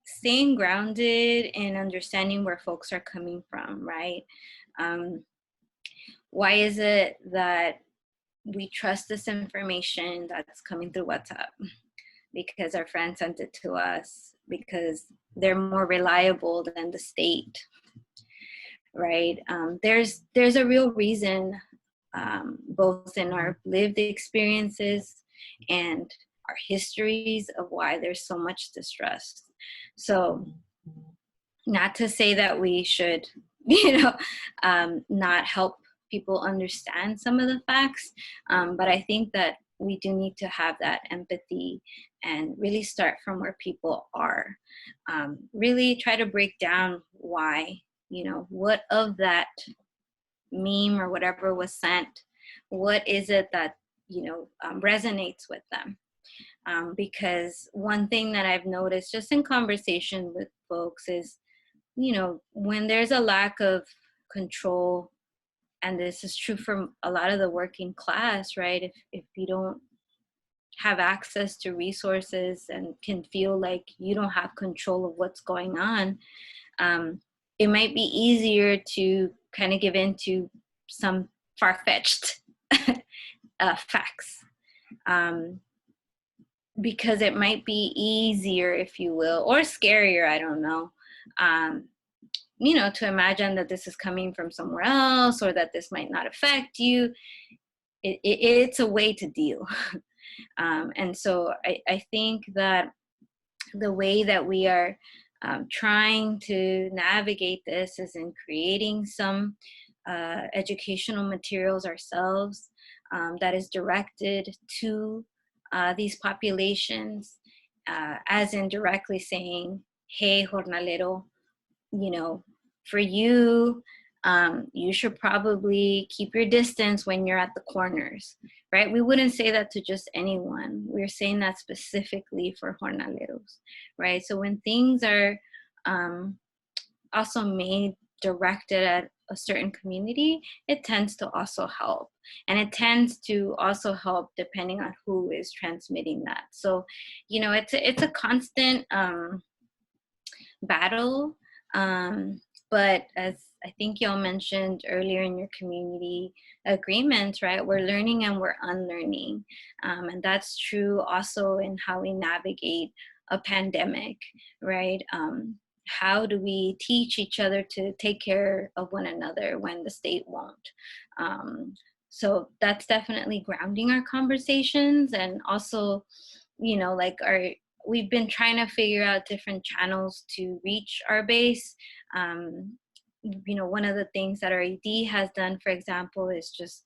staying grounded and understanding where folks are coming from, right? Why is it that we trust this information that's coming through WhatsApp? Because our friends sent it to us, because they're more reliable than the state. Right? There's a real reason, both in our lived experiences and our histories of why there's so much distrust. So not to say that we should, not help people understand some of the facts, but I think that we do need to have that empathy and really start from where people are. Really try to break down why, what of that meme or whatever was sent, what is it that, resonates with them. Because one thing that I've noticed just in conversation with folks is, when there's a lack of control, and this is true for a lot of the working class, right? If you don't have access to resources and can feel like you don't have control of what's going on, it might be easier to kind of give in to some far-fetched facts. Because it might be easier, if you will, or scarier, I don't know, to imagine that this is coming from somewhere else or that this might not affect you. It's a way to deal. And so I think that the way that we are trying to navigate this is in creating some educational materials ourselves that is directed to these populations, as in directly saying, hey, jornalero, for you, you should probably keep your distance when you're at the corners, right? We wouldn't say that to just anyone. We're saying that specifically for jornaleros, right? So when things are also made directed at a certain community, it tends to also help. And it tends to also help depending on who is transmitting that. So, it's a constant battle. But as I think y'all mentioned earlier in your community agreements, right, we're learning and we're unlearning. And that's true also in how we navigate a pandemic, right? How do we teach each other to take care of one another when the state won't? So that's definitely grounding our conversations. And also, we've been trying to figure out different channels to reach our base. One of the things that our ED has done, for example, is just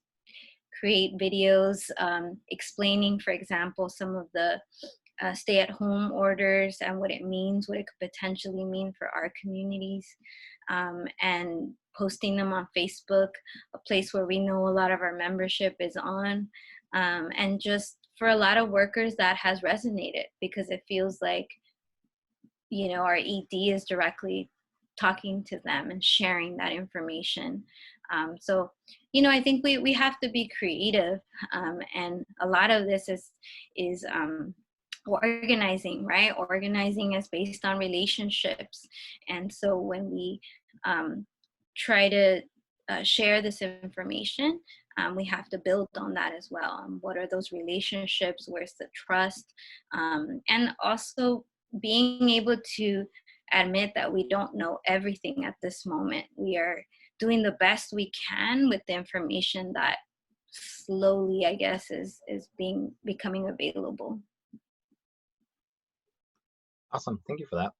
create videos explaining, for example, some of the stay-at-home orders and what it means, what it could potentially mean for our communities, and posting them on Facebook, a place where we know a lot of our membership is on. And just for a lot of workers, that has resonated because it feels like, our ED is directly talking to them and sharing that information. So, I think we have to be creative, and a lot of this is organizing, right? Organizing is based on relationships. And so when we try to share this information, we have to build on that as well. What are those relationships? Where's the trust? And also being able to admit that we don't know everything at this moment. We are doing the best we can with the information that slowly, I guess, is becoming available. Awesome. Thank you for that.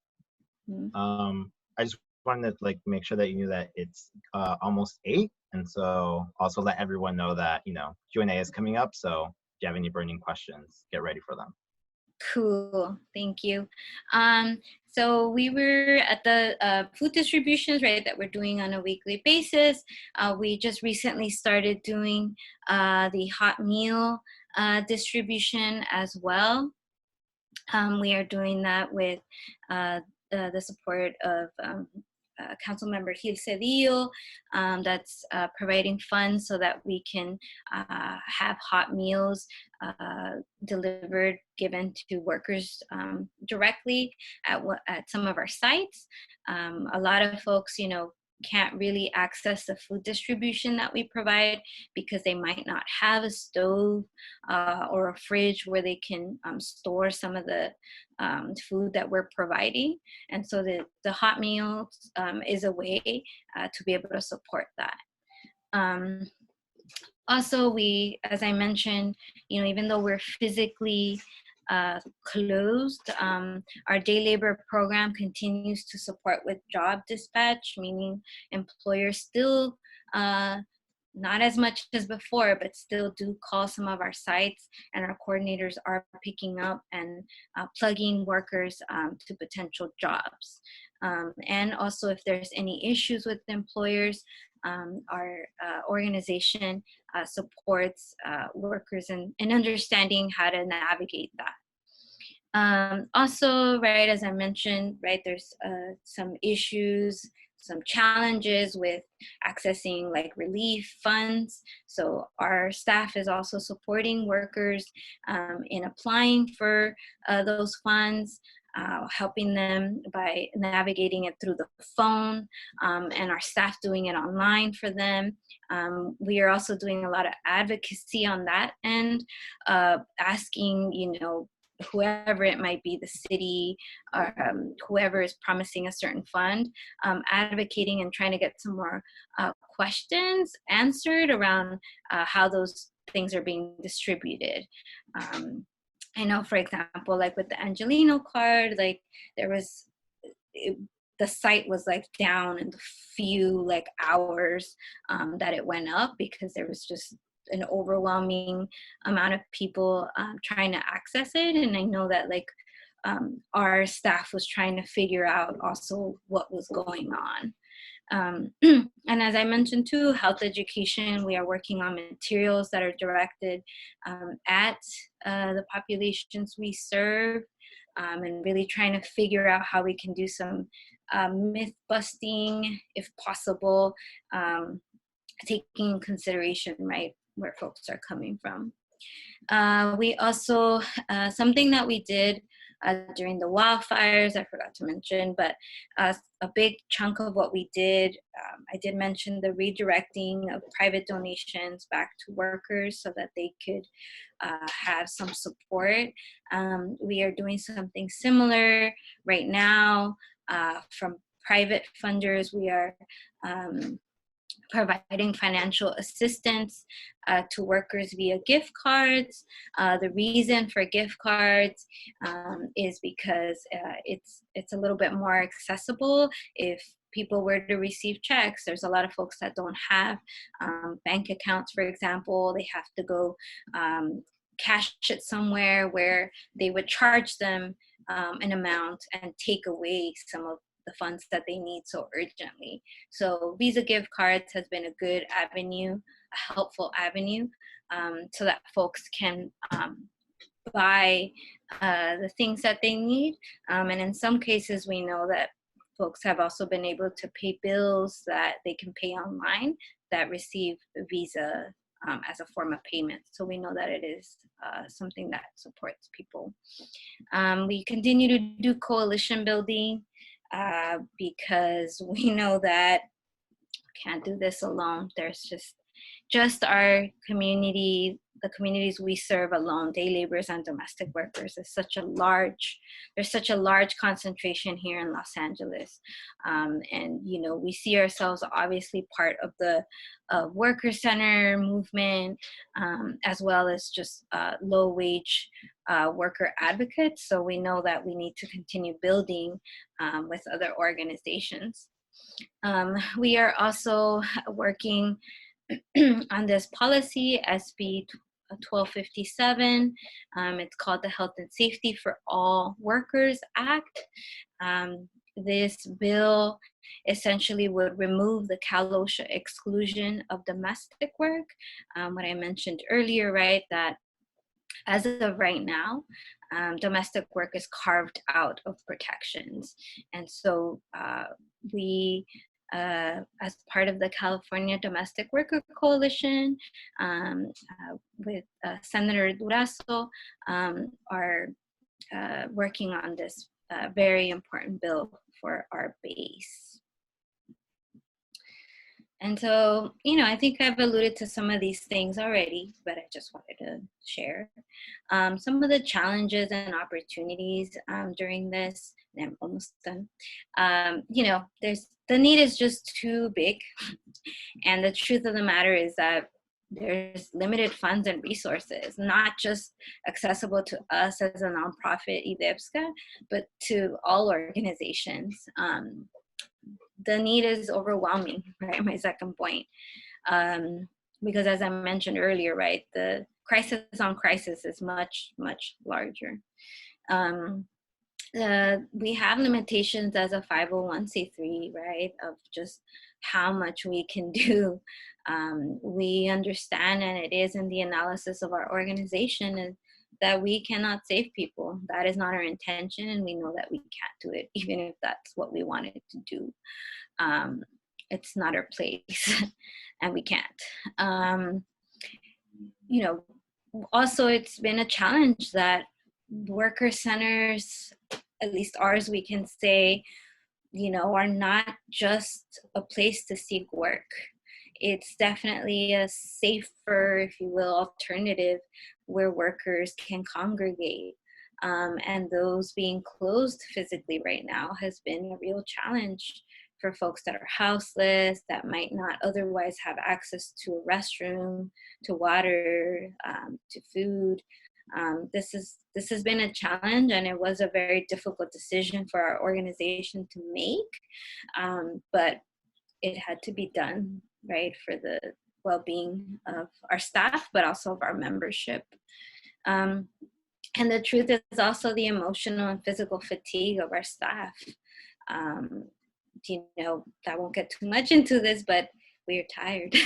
Mm-hmm. I just wanted to make sure that you knew that it's almost 8, and so also let everyone know that Q&A is coming up. So if you have any burning questions, get ready for them. Cool. Thank you. So we were at the food distributions, right, that we're doing on a weekly basis. We just recently started doing the hot meal distribution as well. We are doing that with the support of Councilmember Gil Cedillo, that's providing funds so that we can have hot meals delivered, given to workers directly at some of our sites. A lot of folks, can't really access the food distribution that we provide because they might not have a stove or a fridge where they can store some of the food that we're providing. And so the hot meals is a way to be able to support that. Also, we, as I mentioned, even though we're physically closed. Our day labor program continues to support with job dispatch, meaning employers still, not as much as before, but still do call some of our sites, and our coordinators are picking up and plugging workers to potential jobs. And also, if there's any issues with employers, our organization supports workers in understanding how to navigate that. Also, right, as I mentioned, right, there's some issues, some challenges with accessing like relief funds. So our staff is also supporting workers in applying for those funds, helping them by navigating it through the phone, and our staff doing it online for them. We are also doing a lot of advocacy on that end, asking, you know, whoever it might be, the city, or whoever is promising a certain fund, advocating and trying to get some more questions answered around how those things are being distributed. I know, for example, like with the Angelino card, like there was, the site was like down in the few like hours that it went up, because there was just an overwhelming amount of people trying to access it. And I know that like our staff was trying to figure out also what was going on. And as I mentioned too, health education, we are working on materials that are directed at the populations we serve, and really trying to figure out how we can do some myth busting, if possible, taking in consideration, right, where folks are coming from. We also, something that we did during the wildfires, I forgot to mention, but a big chunk of what we did, I did mention the redirecting of private donations back to workers so that they could have some support. We are doing something similar right now from private funders. We are providing financial assistance to workers via gift cards. The reason for gift cards is because it's a little bit more accessible. If people were to receive checks, there's a lot of folks that don't have bank accounts, for example. They have to go cash it somewhere where they would charge them an amount and take away some of the funds that they need so urgently. So Visa gift cards has been a good avenue, a helpful avenue, so that folks can buy the things that they need. And in some cases, we know that folks have also been able to pay bills that they can pay online that receive Visa as a form of payment. So we know that it is something that supports people. We continue to do coalition building, because we know that we can't do this alone. There's just our community, the communities we serve alone, day laborers and domestic workers, is there's such a large concentration here in Los Angeles. And, you know, we see ourselves obviously part of the worker center movement, as well as just low wage worker advocates. So we know that we need to continue building with other organizations. We are also working on this policy, SB 1257. It's called the Health and Safety for All Workers Act. This bill essentially would remove the Cal OSHA exclusion of domestic work. What I mentioned earlier, right, that as of right now, domestic work is carved out of protections. And so we, as part of the California Domestic Worker Coalition, with Senator Durazo, are working on this very important bill for our base. And so, you know, I think I've alluded to some of these things already, but I just wanted to share some of the challenges and opportunities during this. And I'm almost done. You know, the need is just too big. And the truth of the matter is that there's limited funds and resources, not just accessible to us as a nonprofit IDEPSCA, but to all organizations. The need is overwhelming, right? My second point. Because as I mentioned earlier, right, the crisis on crisis is much, much larger. We have limitations as a 501c3, right, of just how much we can do. We understand, and it is in the analysis of our organization, is that we cannot save people. That is not our intention, and we know that we can't do it, even if that's what we wanted to do. It's not our place, and we can't. You know, also it's been a challenge that worker centers, at least ours, we can say, you know, are not just a place to seek work. It's definitely a safer, if you will, alternative where workers can congregate. And those being closed physically right now has been a real challenge for folks that are houseless, that might not otherwise have access to a restroom, to water, to food. This has been a challenge, and it was a very difficult decision for our organization to make, but it had to be done, right, for the well-being of our staff, but also of our membership. And the truth is also the emotional and physical fatigue of our staff. You know, I won't get too much into this, but we are tired.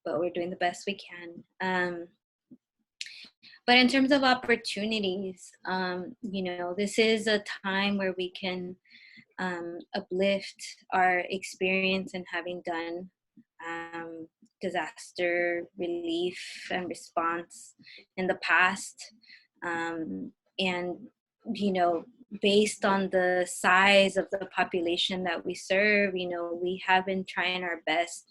But we're doing the best we can. But in terms of opportunities, you know, this is a time where we can uplift our experience in having done disaster relief and response in the past. And, you know, based on the size of the population that we serve, you know, we have been trying our best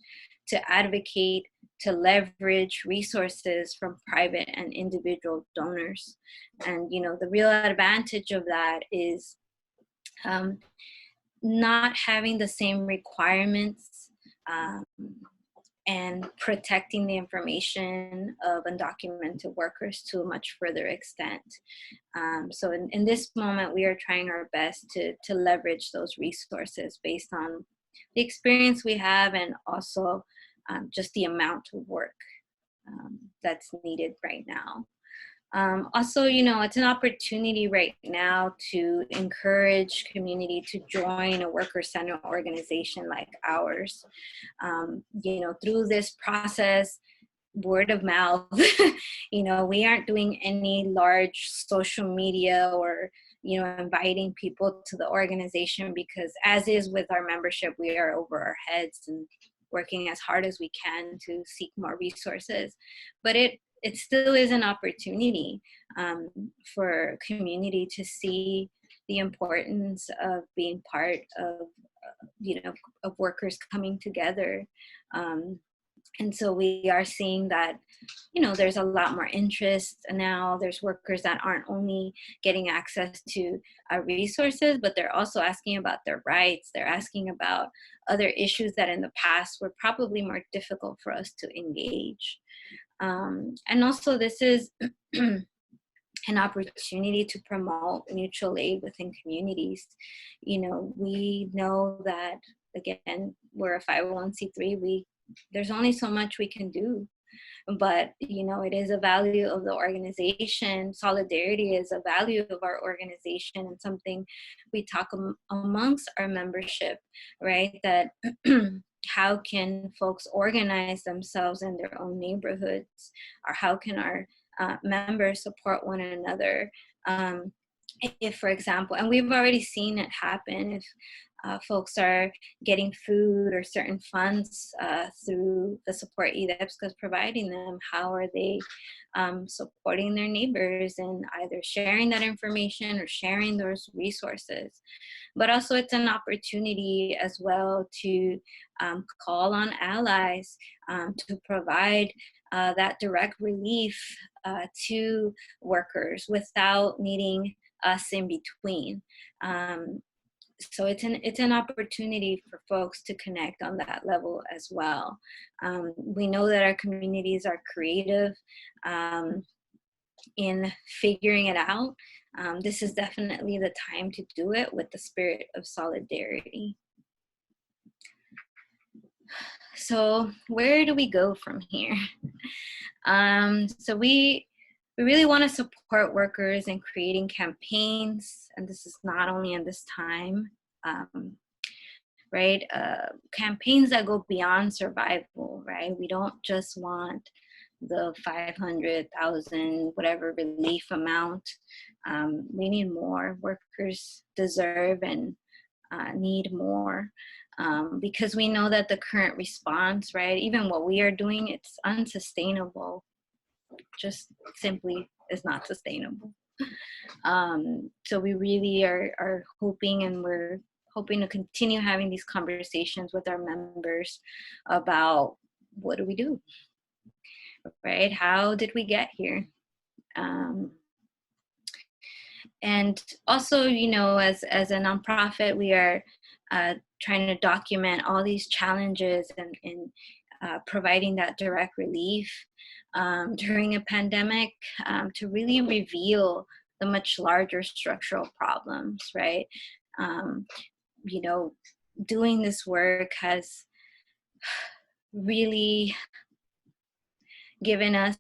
to advocate, to leverage resources from private and individual donors. And, you know, the real advantage of that is not having the same requirements and protecting the information of undocumented workers to a much further extent. So in this moment, we are trying our best to leverage those resources based on the experience we have, and also just the amount of work that's needed right now. Also, you know, it's an opportunity right now to encourage community to join a worker-centered organization like ours. You know, through this process, word of mouth, you know, we aren't doing any large social media or, you know, inviting people to the organization, because as is with our membership, we are over our heads and working as hard as we can to seek more resources. But it still is an opportunity for community to see the importance of being part of, you know, of workers coming together. And so we are seeing that, you know, there's a lot more interest now. There's workers that aren't only getting access to resources, but they're also asking about their rights. They're asking about other issues that in the past were probably more difficult for us to engage. And also this is an opportunity to promote mutual aid within communities. You know, we know that, again, we're a 501c3, there's only so much we can do, but, you know, it is a value of the organization. Solidarity is a value of our organization, and something we talk amongst our membership, right? That how can folks organize themselves in their own neighborhoods, or how can our members support one another? If, for example, and we've already seen it happen, if folks are getting food or certain funds through the support IDEPSCA is providing them, how are they supporting their neighbors and either sharing that information or sharing those resources? But also it's an opportunity as well to call on allies to provide that direct relief to workers without needing us in between. So it's an opportunity for folks to connect on that level as well. We know that our communities are creative in figuring it out. This is definitely the time to do it with the spirit of solidarity. So where do we go from here? So we really want to support workers in creating campaigns, and this is not only in this time, right? Campaigns that go beyond survival, right? We don't just want the 500,000 whatever relief amount. We need more. Workers deserve and need more. Because we know that the current response, right, even what we are doing, it's unsustainable. Just simply is not sustainable. So we really are hoping, and we're hoping to continue having these conversations with our members about what do we do, right? How did we get here? And also, you know, as a nonprofit, we are trying to document all these challenges and providing that direct relief during a pandemic to really reveal the much larger structural problems, right? You know, doing this work has really given us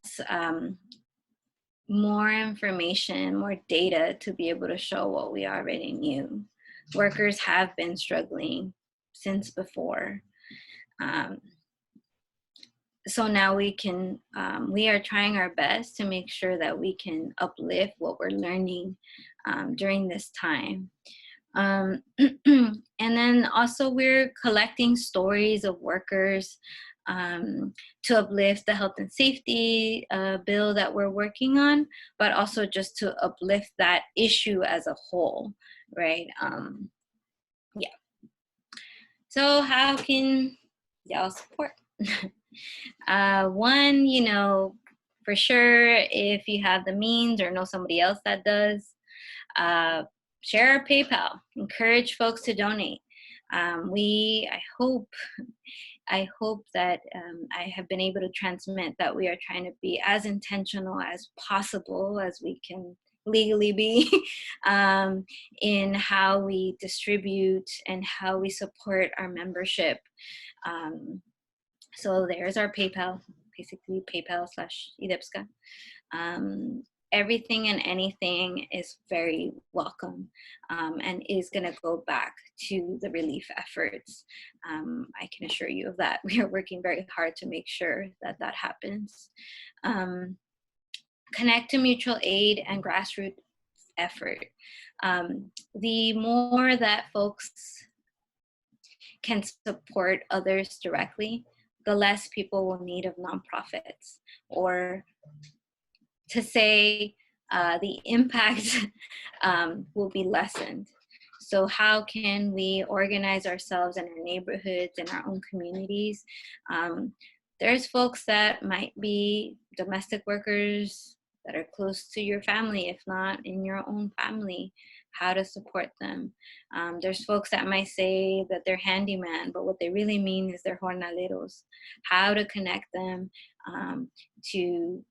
more information, more data to be able to show what we already knew. Workers have been struggling since before. So now we are trying our best to make sure that we can uplift what we're learning during this time. And then also we're collecting stories of workers to uplift the health and safety bill that we're working on, but also just to uplift that issue as a whole, right? Yeah. So how can y'all support? One, you know, for sure, if you have the means or know somebody else that does, share our PayPal. Encourage folks to donate. I hope that I have been able to transmit that we are trying to be as intentional as possible as we can legally be in how we distribute and how we support our membership. So there's our PayPal, basically PayPal/IDEPSCA. Everything and anything is very welcome and is going to go back to the relief efforts. I can assure you of that. We are working very hard to make sure that that happens. Connect to mutual aid and grassroots effort. The more that folks can support others directly, the less people will need of nonprofits, or to say the impact will be lessened. So how can we organize ourselves in our neighborhoods, in our own communities? There's folks that might be domestic workers that are close to your family, if not in your own family, how to support them. There's folks that might say that they're handyman, but what they really mean is they're jornaleros. How to connect them to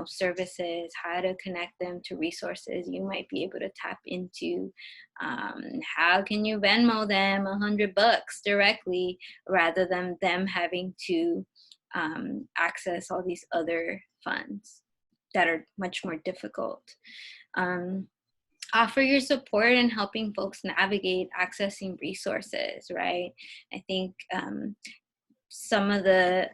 services, how to connect them to resources you might be able to tap into. How can you Venmo them $100 directly rather than them having to access all these other funds that are much more difficult. Offer your support in helping folks navigate accessing resources, right? I think some of the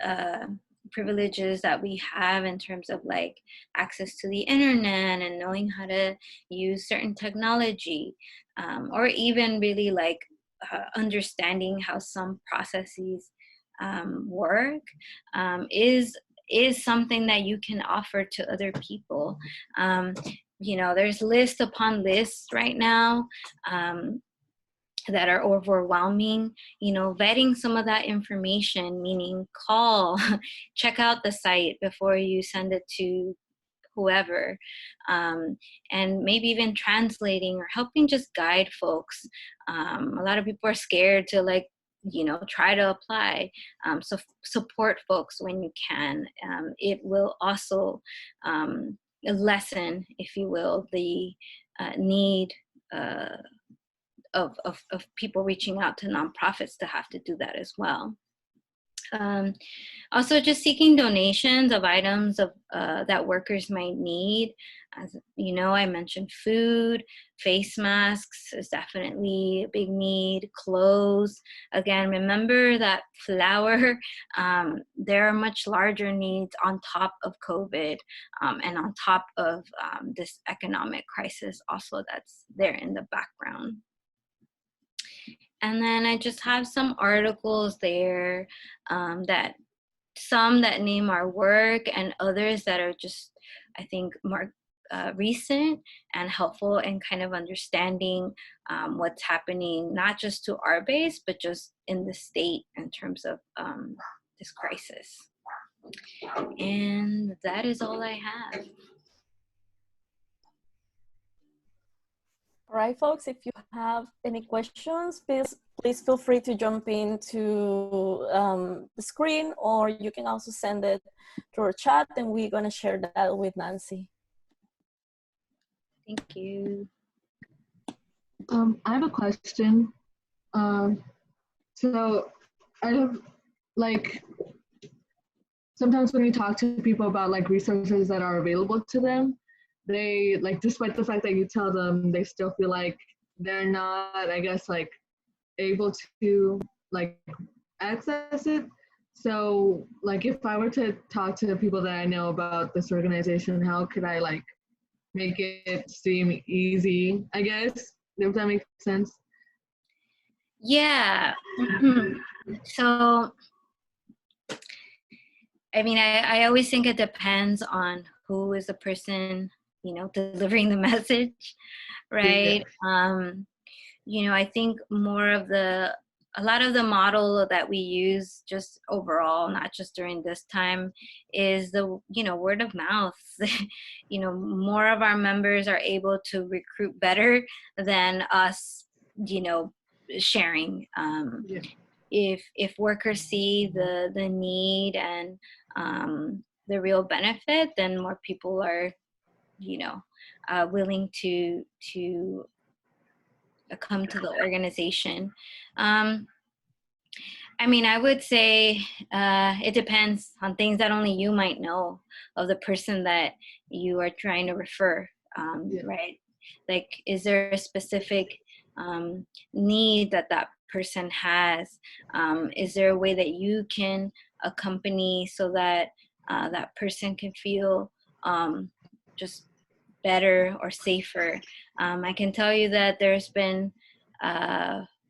privileges that we have in terms of like access to the internet and knowing how to use certain technology, or even really like understanding how some processes work, is something that you can offer to other people. There's list upon lists right now that are overwhelming. Vetting some of that information, meaning call, check out the site before you send it to whoever, and maybe even translating or helping just guide folks. A lot of people are scared to like, try to apply. So support folks when you can. It will also lessen, if you will, the need of people reaching out to nonprofits to have to do that as well. Also, just seeking donations of items that workers might need. As you know, I mentioned food, face masks is definitely a big need, clothes. Again, remember that flour, there are much larger needs on top of COVID and on top of this economic crisis also that's there in the background. And then I just have some articles there that some that name our work and others that are just, I think, more recent and helpful in kind of understanding what's happening, not just to our base, but just in the state in terms of this crisis. And that is all I have. All right, folks, if you have any questions, please feel free to jump into the screen, or you can also send it to our chat and we're gonna share that with Nancy. Thank you. I have a question. So I have, like, sometimes when we talk to people about like resources that are available to them, they, like, despite the fact that you tell them, they still feel like they're not, I guess, like, able to like access it. So like, if I were to talk to the people that I know about this organization, how could I like make it seem easy, I guess, if that makes sense? Yeah. So, I mean, I always think it depends on who is the person, delivering the message, right? Yeah. I think a lot of the model that we use just overall, not just during this time, is the, word of mouth. More of our members are able to recruit better than us, sharing. Yeah. If workers see the need and the real benefit, then more people are, willing to come to the organization. I mean, I would say it depends on things that only you might know of the person that you are trying to refer, Yeah. right? Like, is there a specific need that person has? Is there a way that you can accompany so that that person can feel just better or safer? I can tell you that there's been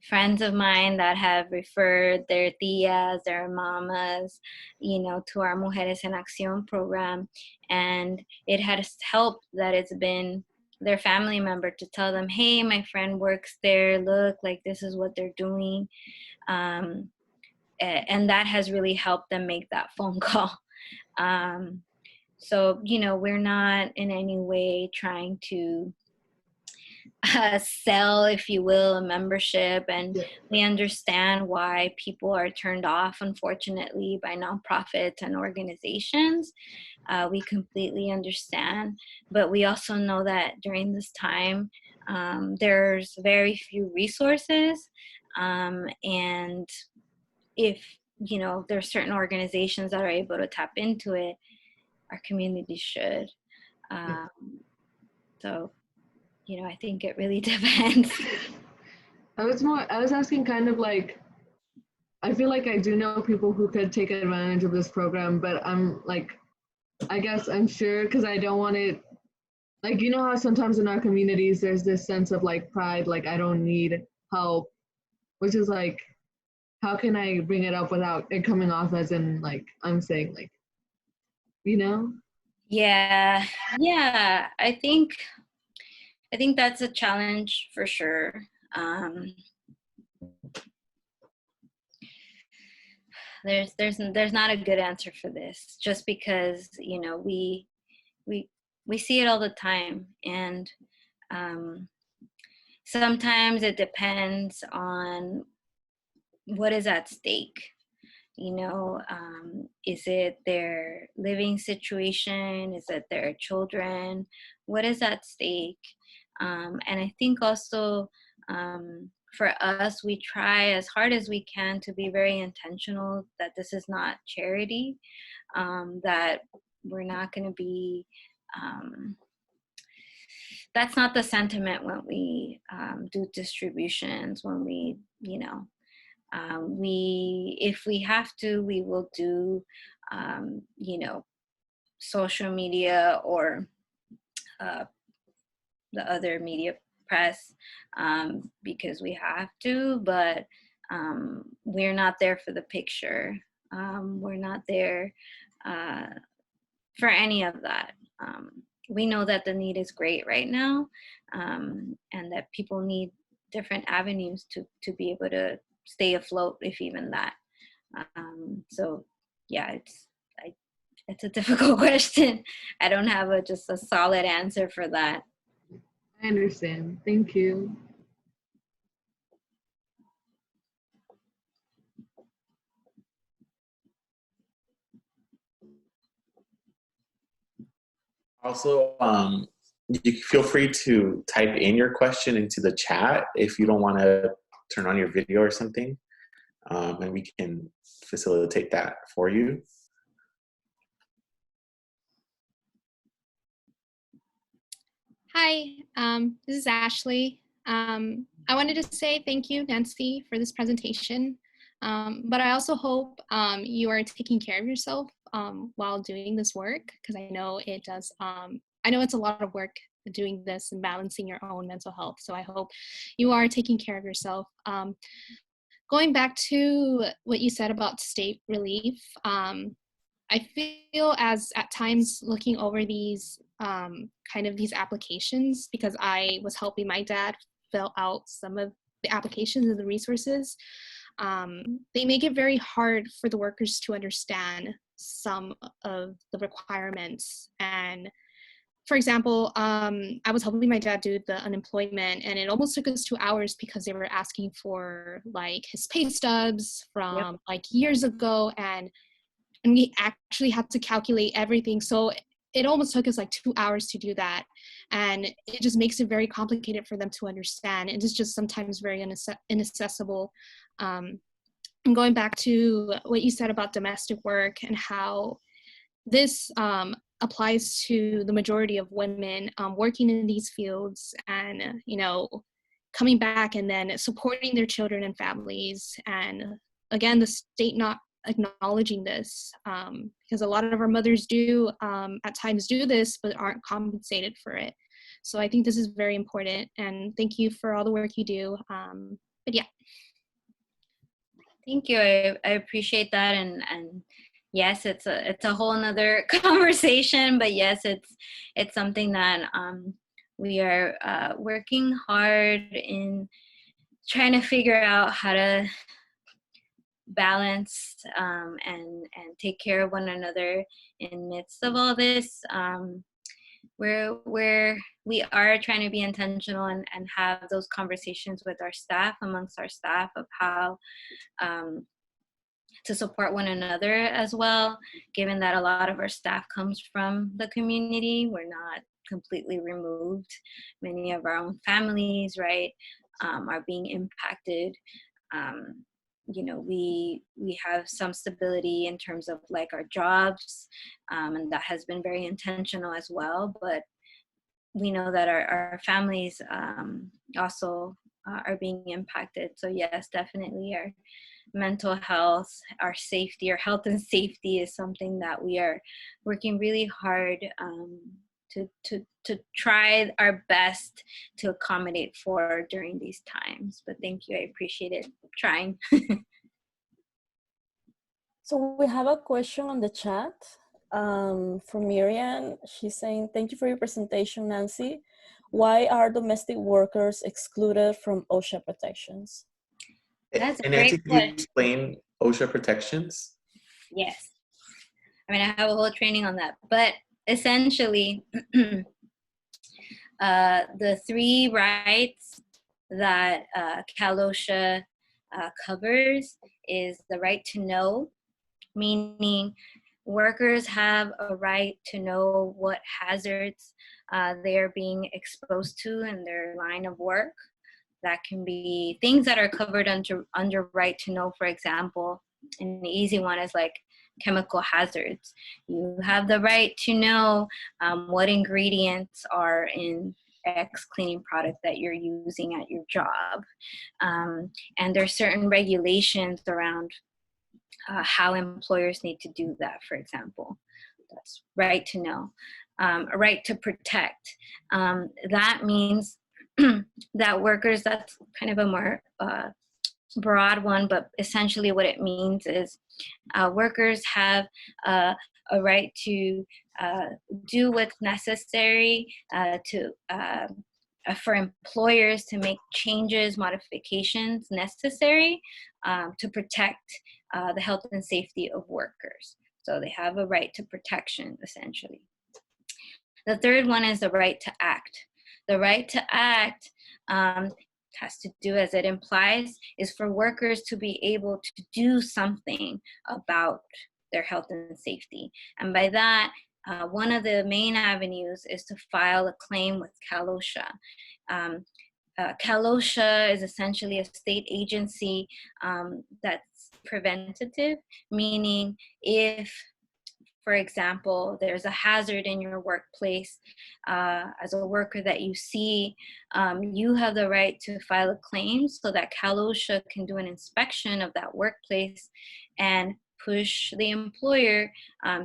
friends of mine that have referred their tias, their mamas, to our Mujeres en Acción program. And it has helped that it's been their family member to tell them, hey, my friend works there, look, like this is what they're doing. And that has really helped them make that phone call. So, we're not in any way trying to sell, if you will, a membership. And Yeah. we understand why people are turned off, unfortunately, by nonprofits and organizations. We completely understand. But we also know that during this time, there's very few resources. And if, there's certain organizations that are able to tap into it, our community should. So, I think it really depends. I was asking kind of like, I feel like I do know people who could take advantage of this program, but I'm like, I guess I'm sure, because I don't want it, like, how sometimes in our communities there's this sense of like pride, like I don't need help, which is like, how can I bring it up without it coming off as in like I'm saying like, Yeah, I think that's a challenge for sure. There's not a good answer for this, just because we we see it all the time. And sometimes it depends on what is at stake. You know, is it their living situation? Is it their children? What is at stake? And I think also for us, we try as hard as we can to be very intentional that this is not charity, that we're not going to be, that's not the sentiment when we do distributions, when we, you know, if we have to, we will do, you know, social media or the other media press because we have to, but we're not there for the picture. We're not there for any of that. We know that the need is great right now, and that people need different avenues to be able to stay afloat, if even that. So yeah, it's a difficult question. I don't have just a solid answer for that. I understand. Thank you. Also, you feel free to type in your question into the chat if you don't want to turn on your video or something, and we can facilitate that for you. Hi, this is Ashley. I wanted to say thank you, Nancy, for this presentation. But I also hope you are taking care of yourself while doing this work, because I know it does. I know it's a lot of work doing this and balancing your own mental health. So I hope you are taking care of yourself. Going back to what you said about state relief, I feel as at times looking over these kind of these applications, because I was helping my dad fill out some of the applications and the resources, they make it very hard for the workers to understand some of the requirements. And for example, I was helping my dad do the unemployment, and it almost took us 2 hours because they were asking for like his pay stubs from like years ago, and we actually had to calculate everything. So it almost took us like 2 hours to do that. And it just makes it very complicated for them to understand. It is just sometimes very inaccessible. And going back to what you said about domestic work and how this applies to the majority of women working in these fields, and, you know, coming back and then supporting their children and families. And again, the state not acknowledging this, because a lot of our mothers do at times do this but aren't compensated for it. So I think this is very important, and thank you for all the work you do. But yeah. Thank you. I appreciate that, and yes, it's a whole nother conversation, but yes, it's something that we are working hard in trying to figure out how to balance and take care of one another in midst of all this. Where we are trying to be intentional and have those conversations with our staff, amongst our staff, of how to support one another as well, given that a lot of our staff comes from the community. We're not completely removed. Many of our own families, right, are being impacted. You know, we have some stability in terms of like our jobs, and that has been very intentional as well. But we know that our families also are being impacted. So yes, definitely our mental health, our safety, our health and safety is something that we are working really hard to try our best to accommodate for during these times. But thank you, I appreciate it, trying. So we have a question on the chat from Miriam. She's saying, thank you for your presentation, Nancy. Why are domestic workers excluded from OSHA protections? That's a and Nancy, great could you question. explain OSHA protections? Yes. I mean, I have a whole training on that, but essentially, the three rights that CalOSHA covers is the right to know, meaning workers have a right to know what hazards they are being exposed to in their line of work. That can be things that are covered under right to know. For example, an easy one is like chemical hazards. You have the right to know what ingredients are in X cleaning product that you're using at your job. And there's certain regulations around how employers need to do that, for example. That's right to know. A right to protect. That means that workers, that's kind of a more broad one, but essentially what it means is workers have a right to do what's necessary for employers to make changes, modifications necessary to protect the health and safety of workers. So they have a right to protection, essentially. The third one is the right to act. The right to act has to do, as it implies, is for workers to be able to do something about their health and safety. And by that, one of the main avenues is to file a claim with CalOSHA. CalOSHA is essentially a state agency that's preventative, meaning if, for example, there's a hazard in your workplace as a worker that you see, you have the right to file a claim so that CalOSHA can do an inspection of that workplace and push the employer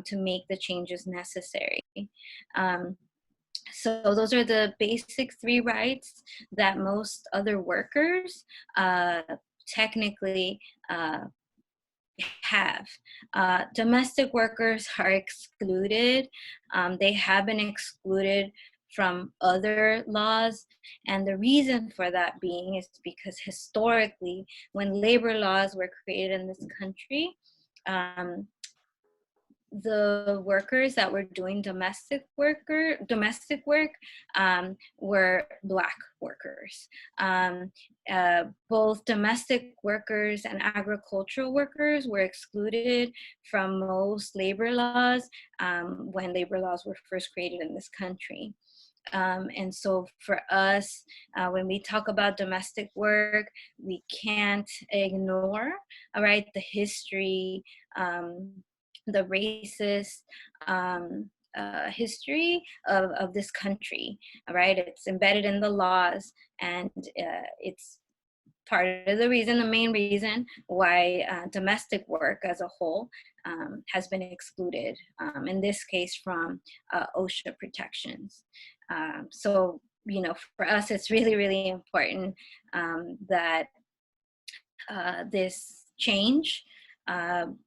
to make the changes necessary. So those are the basic three rights that most other workers technically have. Domestic workers are excluded. They have been excluded from other laws. And the reason for that being is because historically, when labor laws were created in this country, the workers that were doing domestic work were Black workers. Both domestic workers and agricultural workers were excluded from most labor laws when labor laws were first created in this country. And so for us, when we talk about domestic work, we can't ignore, all right, the history, the racist history of this country, all right? It's embedded in the laws, and it's part of the reason, the main reason why domestic work as a whole has been excluded, in this case from OSHA protections. So, you know, for us, it's really, really important that this change,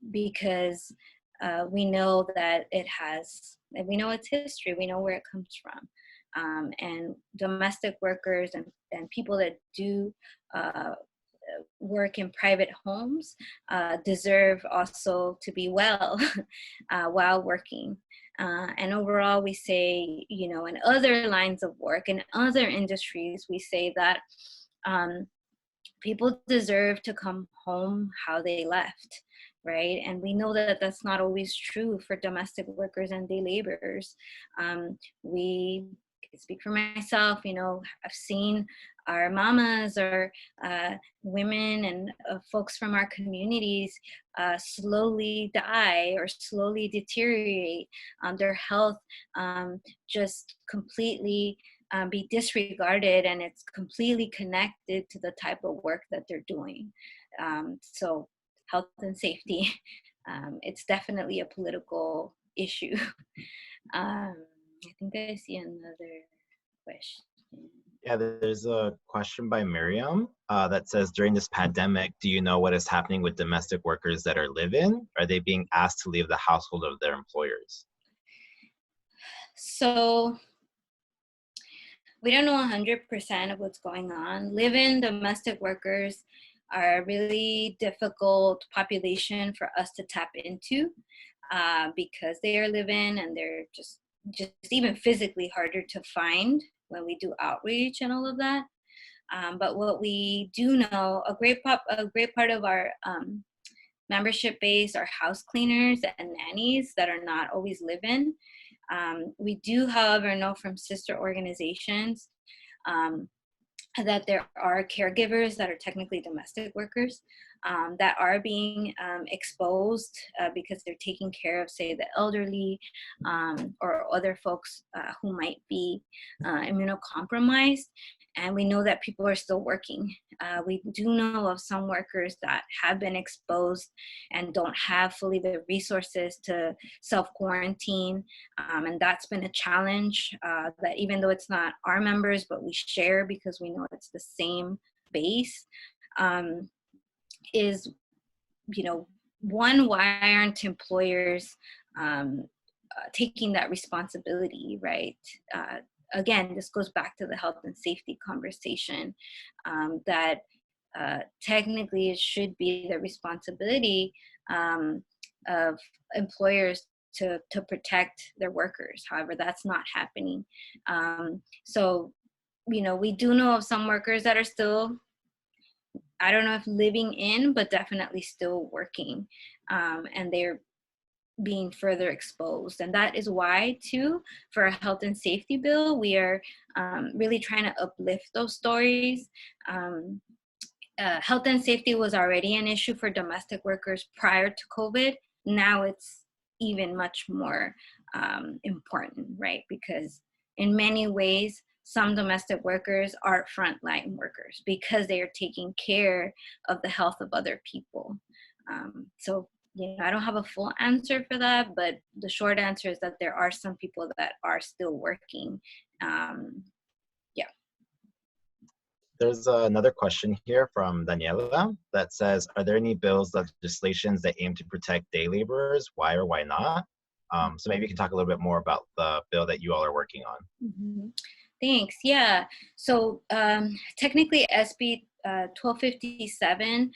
because we know that we know its history, we know where it comes from. And domestic workers and people that do work in private homes deserve also to be well while working. And overall, we say, you know, in other lines of work, in other industries, we say that people deserve to come home how they left, right? And we know that that's not always true for domestic workers and day laborers. We speak for myself, you know, I've seen our mamas or women and folks from our communities slowly die or slowly deteriorate, their health just completely be disregarded, and it's completely connected to the type of work that they're doing. So health and safety, it's definitely a political issue. I think I see another question. Yeah, there's a question by Miriam that says, during this pandemic, do you know what is happening with domestic workers that are live-in? Are they being asked to leave the household of their employers? So we don't know 100% of what's going on. Live-in domestic workers are a really difficult population for us to tap into because they are live-in and they're just just even physically harder to find when we do outreach and all of that. But what we do know, a great part of our membership base are house cleaners and nannies that are not always live-in. We do, however, know from sister organizations that there are caregivers that are technically domestic workers that are being exposed because they're taking care of, say, the elderly or other folks who might be immunocompromised. And we know that people are still working. We do know of some workers that have been exposed and don't have fully the resources to self-quarantine. And that's been a challenge that even though it's not our members, but we share because we know it's the same base, is, you know, one, why aren't employers taking that responsibility, right? Again, this goes back to the health and safety conversation, that technically it should be the responsibility of employers to protect their workers. However, that's not happening. So, you know, we do know of some workers that are still, I don't know if living in, but definitely still working, and they're being further exposed. And that is why, too, for a health and safety bill, we are really trying to uplift those stories. Health and safety was already an issue for domestic workers prior to COVID. Now it's even much more important, right? Because in many ways, some domestic workers are frontline workers because they are taking care of the health of other people. So, you know, I don't have a full answer for that, but the short answer is that there are some people that are still working. Yeah. There's another question here from Daniela that says, are there any bills, legislations that aim to protect day laborers? Why or why not? So maybe you can talk a little bit more about the bill that you all are working on. Mm-hmm. Thanks. Yeah. So technically SB 1257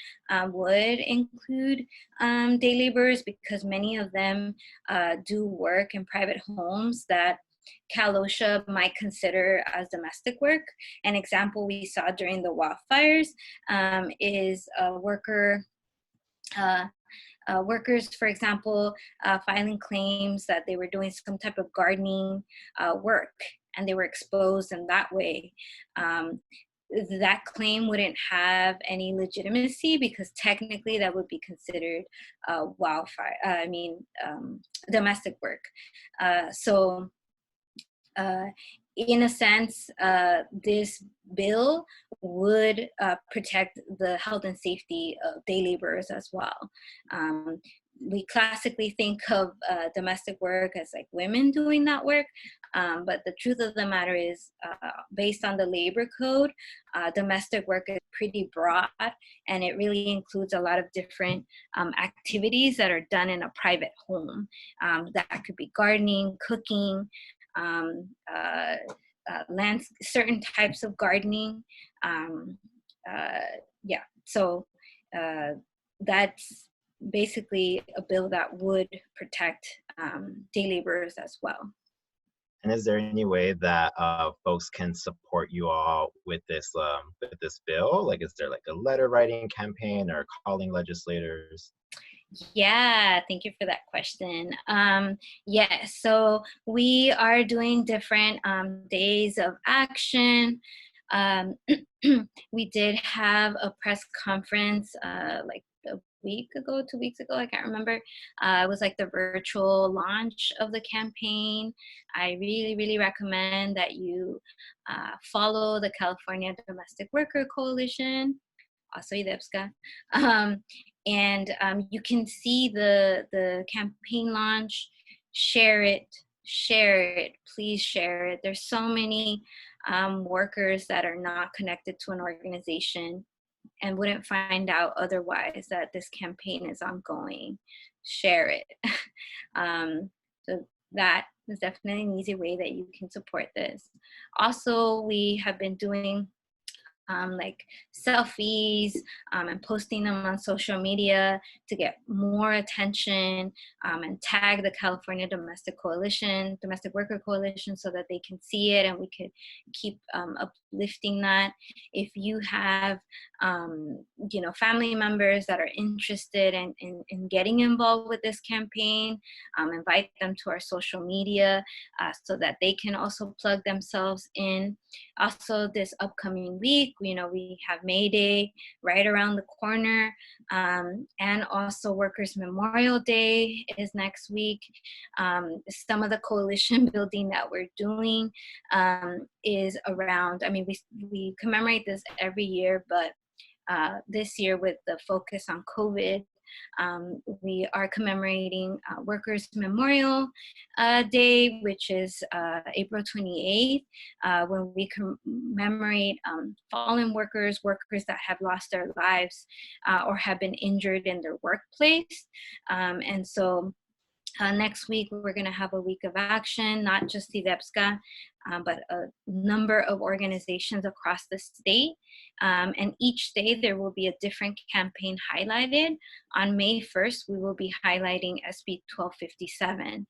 would include day laborers because many of them do work in private homes that Cal OSHA might consider as domestic work. An example we saw during the wildfires is a worker workers, for example, filing claims that they were doing some type of gardening work and they were exposed in that way. That claim wouldn't have any legitimacy because technically that would be considered domestic work. So in a sense, this bill would protect the health and safety of day laborers as well. We classically think of domestic work as like women doing that work, but the truth of the matter is, based on the labor code, domestic work is pretty broad, and it really includes a lot of different activities that are done in a private home. That could be gardening, cooking, certain types of gardening. Yeah, so that's basically a bill that would protect day laborers as well. And is there any way that folks can support you all with this bill? Like, is there like a letter writing campaign or calling legislators? Yeah, thank you for that question. Yeah, so we are doing different days of action. We did have a press conference like a week ago, 2 weeks ago, I can't remember. It was like the virtual launch of the campaign. I really, really recommend that you follow the California Domestic Worker Coalition, also IDEPSCA. And you can see the campaign launch. Share it, please share it. There's so many workers that are not connected to an organization and wouldn't find out otherwise that this campaign is ongoing. Share it. So that is definitely an easy way that you can support this. Also, we have been doing like selfies and posting them on social media to get more attention, and tag the California Domestic Worker Coalition, so that they can see it and we could keep uplifting that. If you have family members that are interested in getting involved with this campaign, invite them to our social media so that they can also plug themselves in. Also, this upcoming week, we have May Day right around the corner, and also Workers' Memorial Day is next week. Some of the coalition building that we're doing is around, we commemorate this every year, but this year with the focus on COVID, we are commemorating Workers' Memorial Day, which is April 28th, when we commemorate fallen workers that have lost their lives or have been injured in their workplace. And so next week, we're going to have a week of action, not just IDEPSCA, but a number of organizations across the state. And each day, there will be a different campaign highlighted. On May 1st, we will be highlighting SB 1257.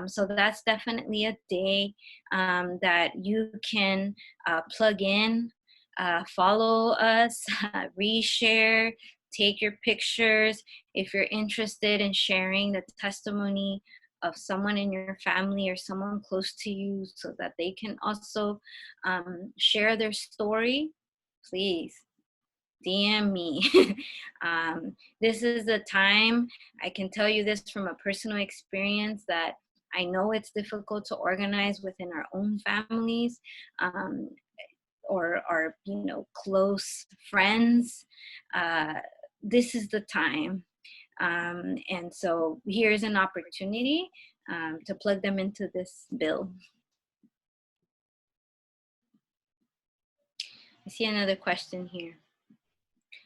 So that's definitely a day that you can plug in, follow us, reshare, take your pictures. If you're interested in sharing the testimony of someone in your family or someone close to you so that they can also share their story, please DM me. This is the time, I can tell you this from a personal experience, that I know it's difficult to organize within our own families or our close friends. This is the time. And so here's an opportunity to plug them into this bill. I see another question here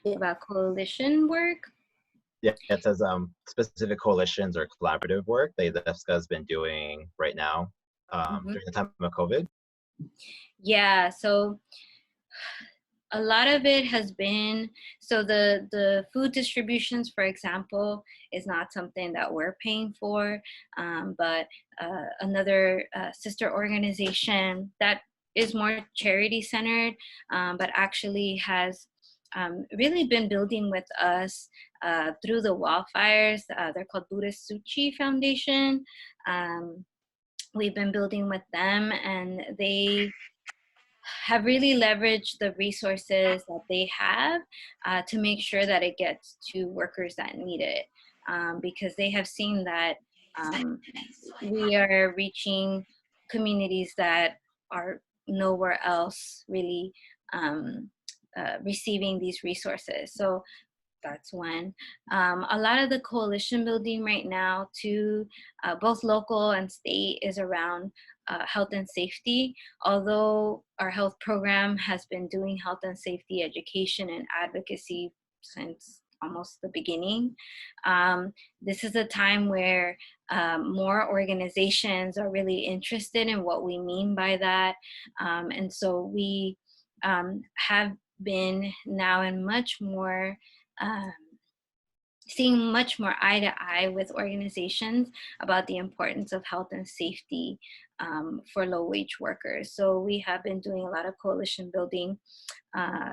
about coalition work. Yeah, it says specific coalitions or collaborative work that IDEPSCA has been doing right now during the time of COVID. Yeah, so a lot of it has been, so the food distributions, for example, is not something that we're paying for, but another sister organization that is more charity centered, but actually has really been building with us through the wildfires. They're called Buddhist Suchi Foundation. We've been building with them, and they have really leveraged the resources that they have to make sure that it gets to workers that need it, because they have seen that we are reaching communities that are nowhere else really receiving these resources. So that's one. A lot of the coalition building right now, too, both local and state, is around health and safety. Although our health program has been doing health and safety education and advocacy since almost the beginning, this is a time where more organizations are really interested in what we mean by that. And so we have been now in much more seeing much more eye to eye with organizations about the importance of health and safety for low-wage workers. So we have been doing a lot of coalition building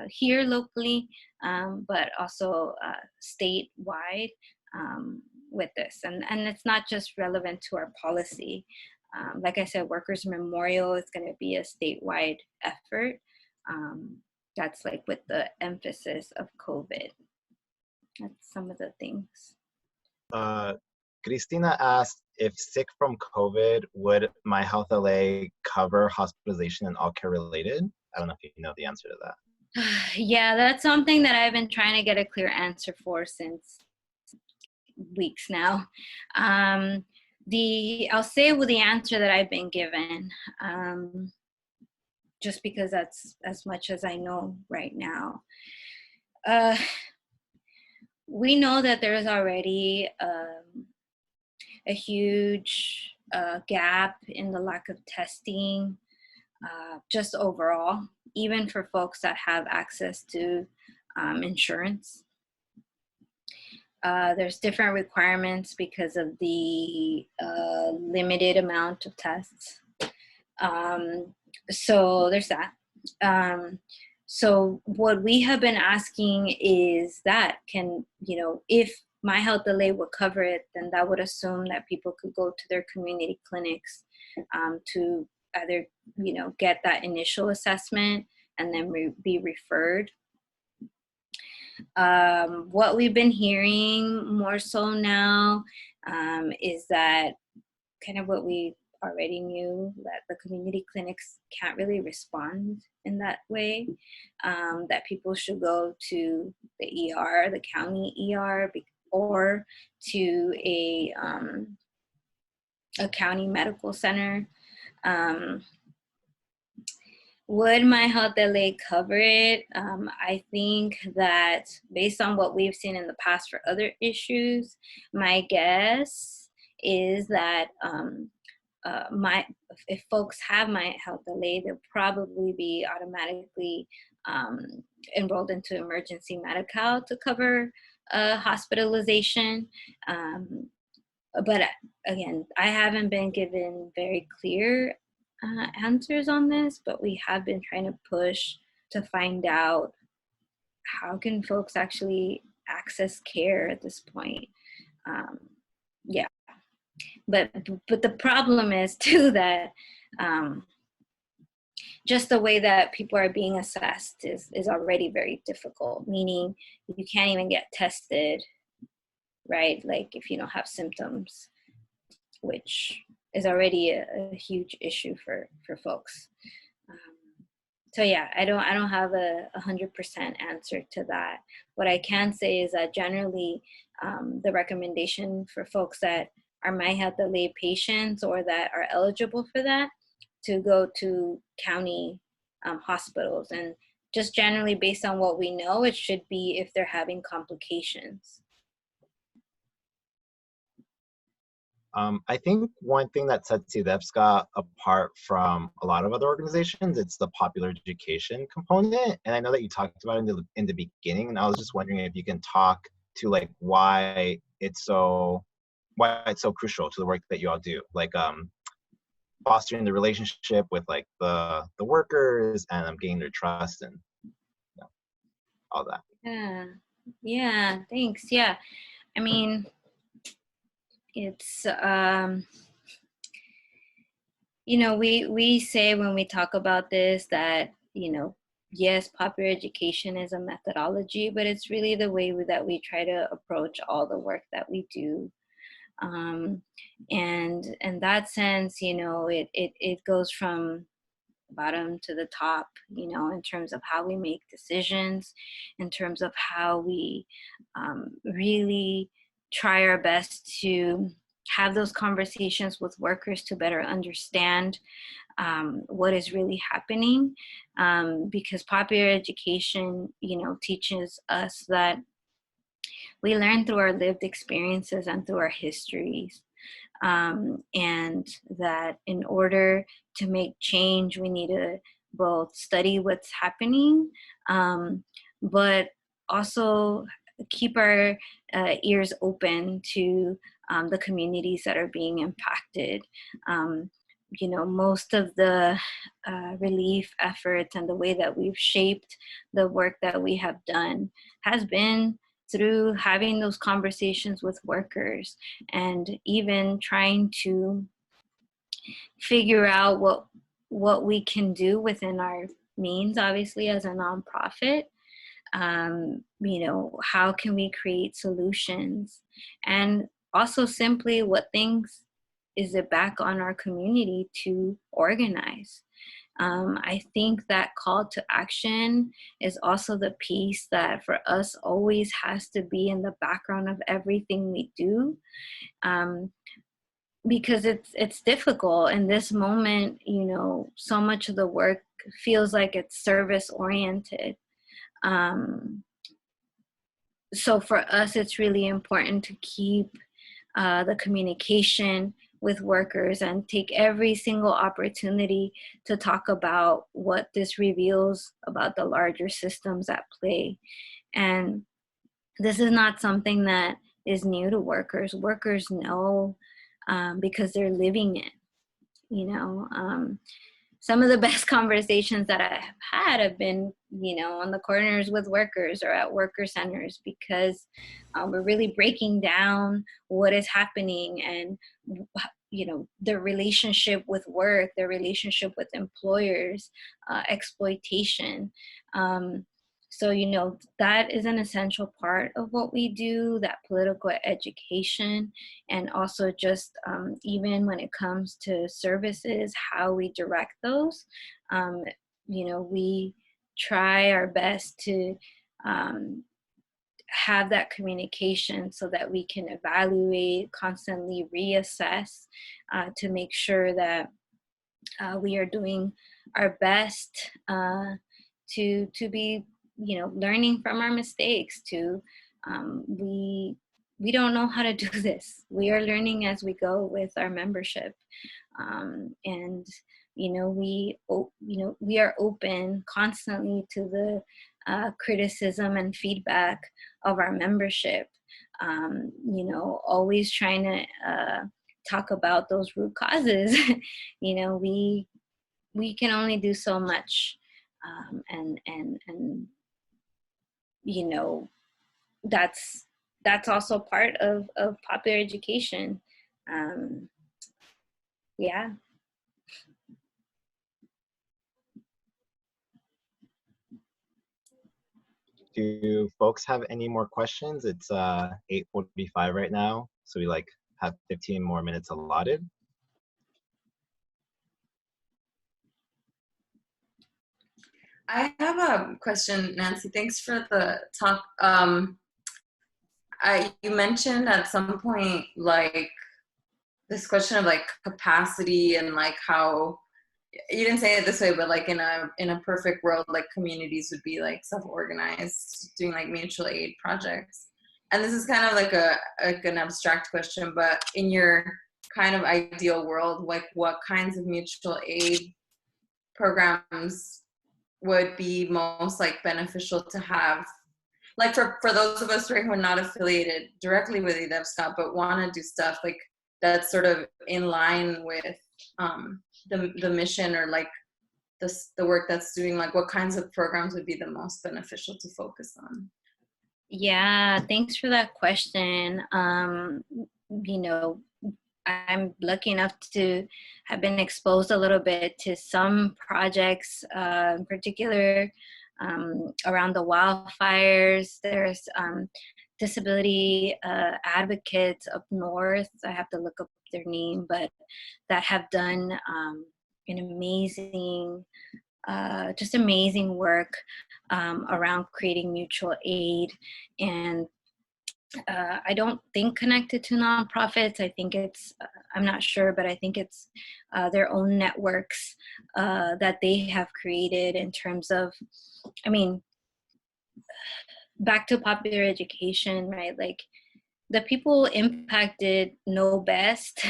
here locally, but also statewide with this. And it's not just relevant to our policy. Like I said, Workers' Memorial is going to be a statewide effort. That's like with the emphasis of COVID. That's some of the things. Cristina asked, if sick from COVID, would My Health LA cover hospitalization and all care related? I don't know if you know the answer to that. Yeah, that's something that I've been trying to get a clear answer for since weeks now. I'll say with the answer that I've been given, just because that's as much as I know right now. We know that there is already a huge gap in the lack of testing, just overall. even for folks that have access to insurance. There's different requirements because of the limited amount of tests. So there's that. So what we have been asking is that if My Health LA would cover it, then that would assume that people could go to their community clinics to either, get that initial assessment and then be referred. What we've been hearing more so now is that kind of what we already knew, that the community clinics can't really respond in that way, that people should go to the ER, the county ER, or to a county medical center. Would My Health LA cover it? I think that based on what we've seen in the past for other issues, my guess is that if folks have My Health LA, they'll probably be automatically enrolled into emergency Medi-Cal to cover hospitalization. But again, I haven't been given very clear answers on this, but we have been trying to push to find out how can folks actually access care at this point. Yeah, but the problem is too that just the way that people are being assessed is already very difficult, meaning you can't even get tested, right? Like if you don't have symptoms, which is already a huge issue for folks. So yeah, I don't have a 100% answer to that. What I can say is that generally the recommendation for folks that are My Health LA patients or that are eligible for that to go to county hospitals. And just generally based on what we know, it should be if they're having complications. I think one thing that sets IDEPSCA apart from a lot of other organizations, it's the popular education component. And I know that you talked about it in the beginning, and I was just wondering if you can talk to like why it's so crucial to the work that you all do, like fostering the relationship with like the workers and gaining their trust and all that. Yeah, thanks. Yeah, I mean, it's we say when we talk about this that yes, popular education is a methodology, but it's really the way that we try to approach all the work that we do. And in that sense, it goes from bottom to the top, in terms of how we make decisions, in terms of how we really try our best to have those conversations with workers to better understand what is really happening, because popular education, teaches us that we learn through our lived experiences and through our histories, and that in order to make change, we need to both study what's happening, but also keep our ears open to the communities that are being impacted. Most of the relief efforts and the way that we've shaped the work that we have done has been through having those conversations with workers and even trying to figure out what we can do within our means, obviously, as a nonprofit. How can we create solutions? And also simply what things is it back on our community to organize? I think that call to action is also the piece that for us always has to be in the background of everything we do, because it's difficult in this moment. So much of the work feels like it's service oriented. So for us, it's really important to keep the communication with workers and take every single opportunity to talk about what this reveals about the larger systems at play. And this is not something that is new to workers. Workers know because they're living it, you know. Some of the best conversations that I have had have been, you know, on the corners with workers or at worker centers, because we're really breaking down what is happening and, you know, the relationship with work, the relationship with employers, exploitation. So, you know, that is an essential part of what we do, that political education, and also just even when it comes to services, how we direct those. You know, we try our best to have that communication so that we can evaluate, constantly reassess to make sure that we are doing our best to be, you know, learning from our mistakes. To we don't know how to do this. We are learning as we go with our membership, and you know, we are open constantly to the criticism and feedback of our membership. You know, always trying to talk about those root causes. You know, we can only do so much, and you know, that's also part of popular education. Yeah. Do folks have any more questions? It's 8:45 right now, so we like have 15 more minutes allotted. I have a question, Nancy. Thanks for the talk. You mentioned at some point, like, this question of like capacity and like how, you didn't say it this way, but like in a perfect world, like communities would be like self-organized, doing like mutual aid projects. And this is kind of like an abstract question, but in your kind of ideal world, like what kinds of mutual aid programs would be most like beneficial to have, like for those of us, right, who are not affiliated directly with IDEPSCA but want to do stuff like that's sort of in line with the mission, or like the work that's doing, like what kinds of programs would be the most beneficial to focus on? Yeah, thanks for that question. You know, I'm lucky enough to have been exposed a little bit to some projects, in particular around the wildfires. There's disability advocates up north. I have to look up their name, but that have done an amazing, just amazing work around creating mutual aid. And I don't think connected to nonprofits. I think it's, I'm not sure, but I think it's their own networks that they have created in terms of, I mean, back to popular education, right? Like the people impacted know best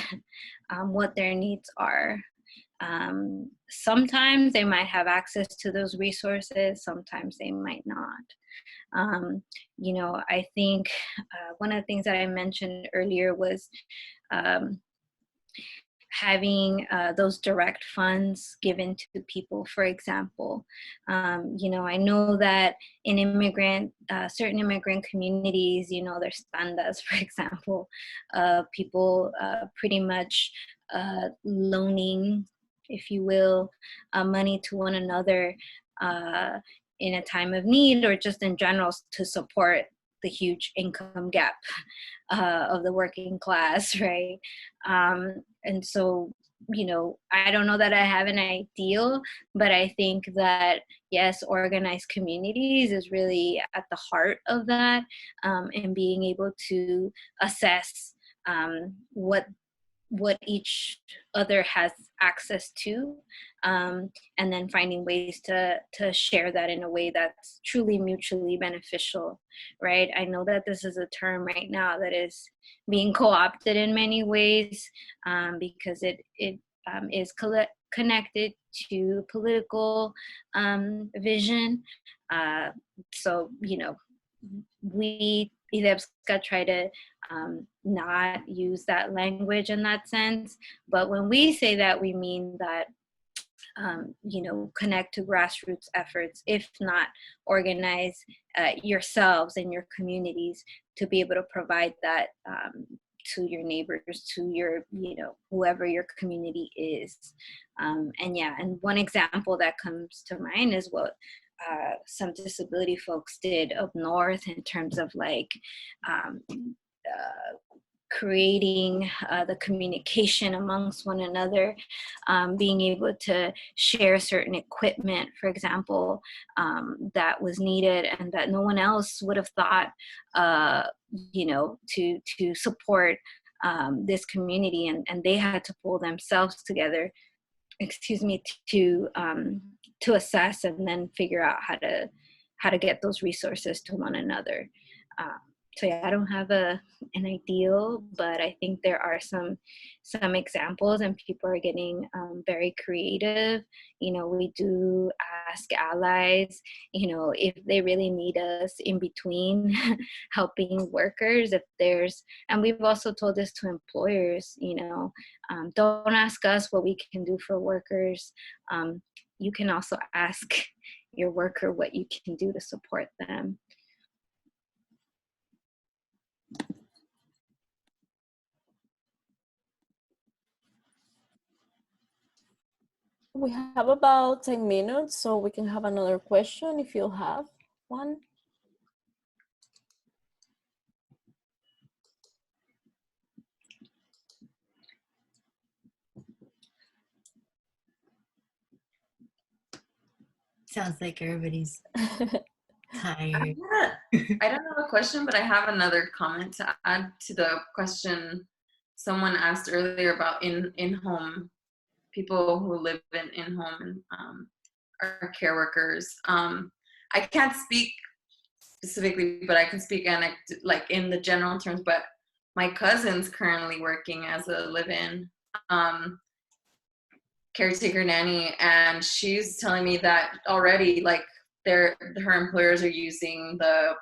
what their needs are. Sometimes they might have access to those resources, sometimes they might not. You know, I think one of the things that I mentioned earlier was having those direct funds given to people, for example. You know, I know that in certain immigrant communities, you know, there's tandas, for example, people pretty much loaning, if you will, money to one another in a time of need, or just in general to support the huge income gap of the working class, right? And so, you know, I don't know that I have an ideal, but I think that, yes, organized communities is really at the heart of that, and being able to assess what what each other has access to, and then finding ways to share that in a way that's truly mutually beneficial, right? I know that this is a term right now that is being co-opted in many ways, because it is connected to political vision. So, you know, we IDEPSCA try to not use that language in that sense. But when we say that, we mean that, you know, connect to grassroots efforts, if not organize yourselves and your communities to be able to provide that to your neighbors, to your, you know, whoever your community is. And yeah, and one example that comes to mind is what some disability folks did up north in terms of like creating the communication amongst one another, being able to share certain equipment, for example, that was needed and that no one else would have thought, you know, to support this community, and they had to pull themselves together, excuse me, to assess and then figure out how to get those resources to one another. So yeah, I don't have an ideal, but I think there are some examples, and people are getting very creative. You know, we do ask allies, you know, if they really need us in between helping workers, if there's, and we've also told this to employers, you know, don't ask us what we can do for workers. You can also ask your worker what you can do to support them. We have about 10 minutes, so we can have another question if you have one. Sounds like everybody's tired. I don't have a question, but I have another comment to add to the question someone asked earlier about in-home people who live in-home and are care workers. I can't speak specifically, but I can speak like in the general terms. But my cousin's currently working as a live-in caretaker nanny, and she's telling me that already, like, her employers are using the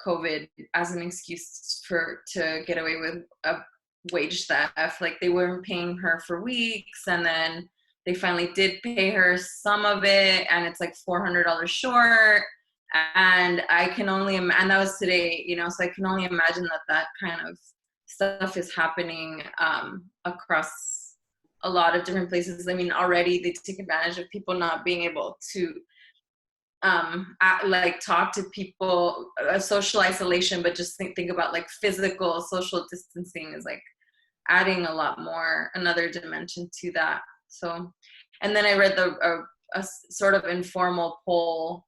COVID as an excuse to get away with a wage theft. Like, they weren't paying her for weeks, and then they finally did pay her some of it, and it's like $400 short. And I can only and that was today, you know, so I can only imagine that kind of stuff is happening across a lot of different places. I mean, already they take advantage of people not being able to like talk to people, social isolation, but just think about like physical social distancing is like adding a lot more, another dimension to that. So, and then I read a sort of informal poll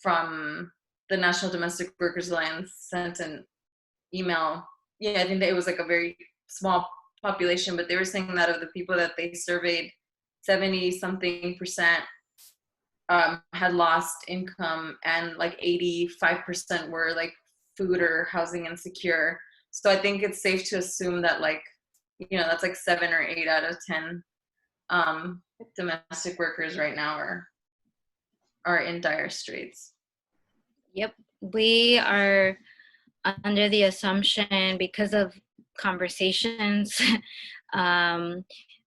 from the National Domestic Workers Alliance, sent an email. Yeah, I think that it was like a very small population, but they were saying that of the people that they surveyed, 70-something% had lost income, and like 85% were like food or housing insecure. So I think it's safe to assume that, like, you know, that's like 7 or 8 out of 10 domestic workers right now are in dire straits. Yep, we are under the assumption, because of conversations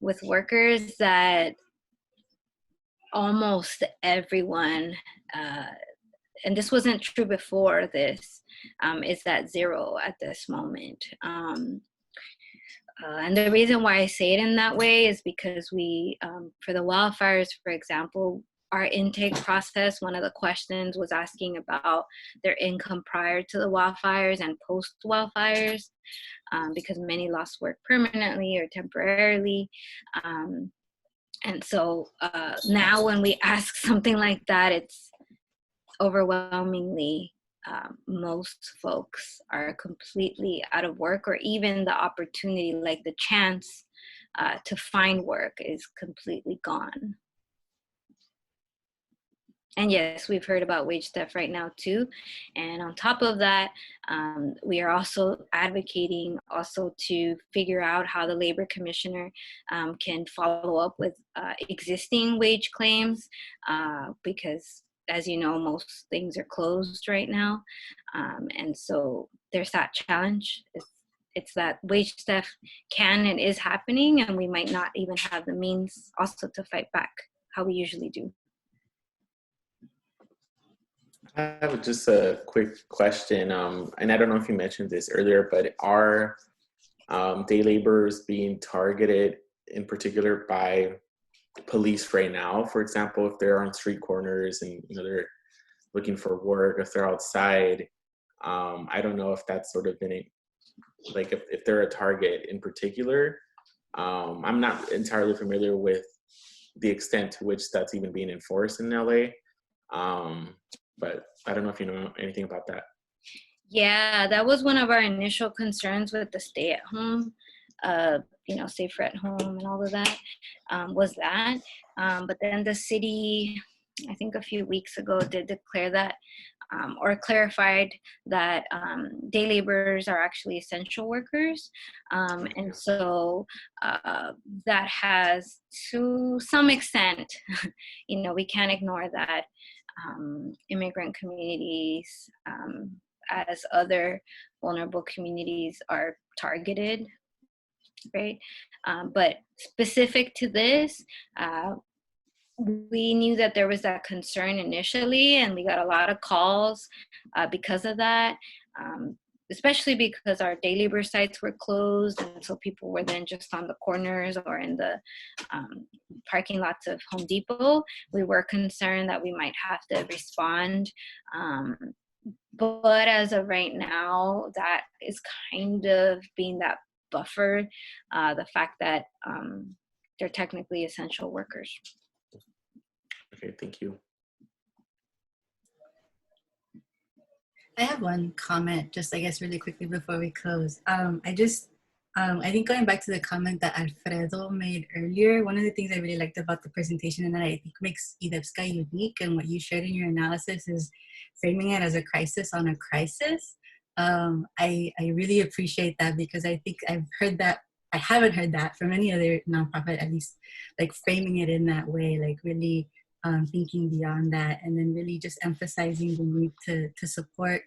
with workers, that almost everyone, and this wasn't true before this, is at zero at this moment. And the reason why I say it in that way is because we, for the wildfires, for example, our intake process, one of the questions was asking about their income prior to the wildfires and post wildfires, because many lost work permanently or temporarily. And so now when we ask something like that, it's overwhelmingly, most folks are completely out of work, or even the opportunity, like the chance to find work is completely gone. And yes, we've heard about wage theft right now too. And on top of that, we are also advocating also to figure out how the labor commissioner can follow up with existing wage claims because, as you know, most things are closed right now. And so there's that challenge. It's that wage theft can and is happening, and we might not even have the means also to fight back how we usually do. I have just a quick question, and I don't know if you mentioned this earlier, but are day laborers being targeted in particular by police right now? For example, if they're on street corners and they're looking for work, if they're outside, I don't know if that's sort of been like if they're a target in particular. I'm not entirely familiar with the extent to which that's even being enforced in LA. But I don't know if you know anything about that. Yeah, that was one of our initial concerns with the stay at home, safer at home and all of that, was that. But then the city, I think a few weeks ago, did declare that or clarified that day laborers are actually essential workers. And so that has, to some extent, we can't ignore that immigrant communities, as other vulnerable communities, are targeted, right? But specific to this, we knew that there was that concern initially, and we got a lot of calls because of that, especially because our day labor sites were closed, and so people were then just on the corners or in the parking lots of Home Depot. We were concerned that we might have to respond. But as of right now, that is kind of being that buffer, the fact that they're technically essential workers. Okay, thank you. I have one comment, just I guess really quickly before we close. I think going back to the comment that Alfredo made earlier, one of the things I really liked about the presentation and that I think makes IDEPSCA unique and what you shared in your analysis is framing it as a crisis on a crisis. I really appreciate that because I think I've heard that, I haven't heard that from any other nonprofit, at least like framing it in that way, like really thinking beyond that, and then really just emphasizing the need to support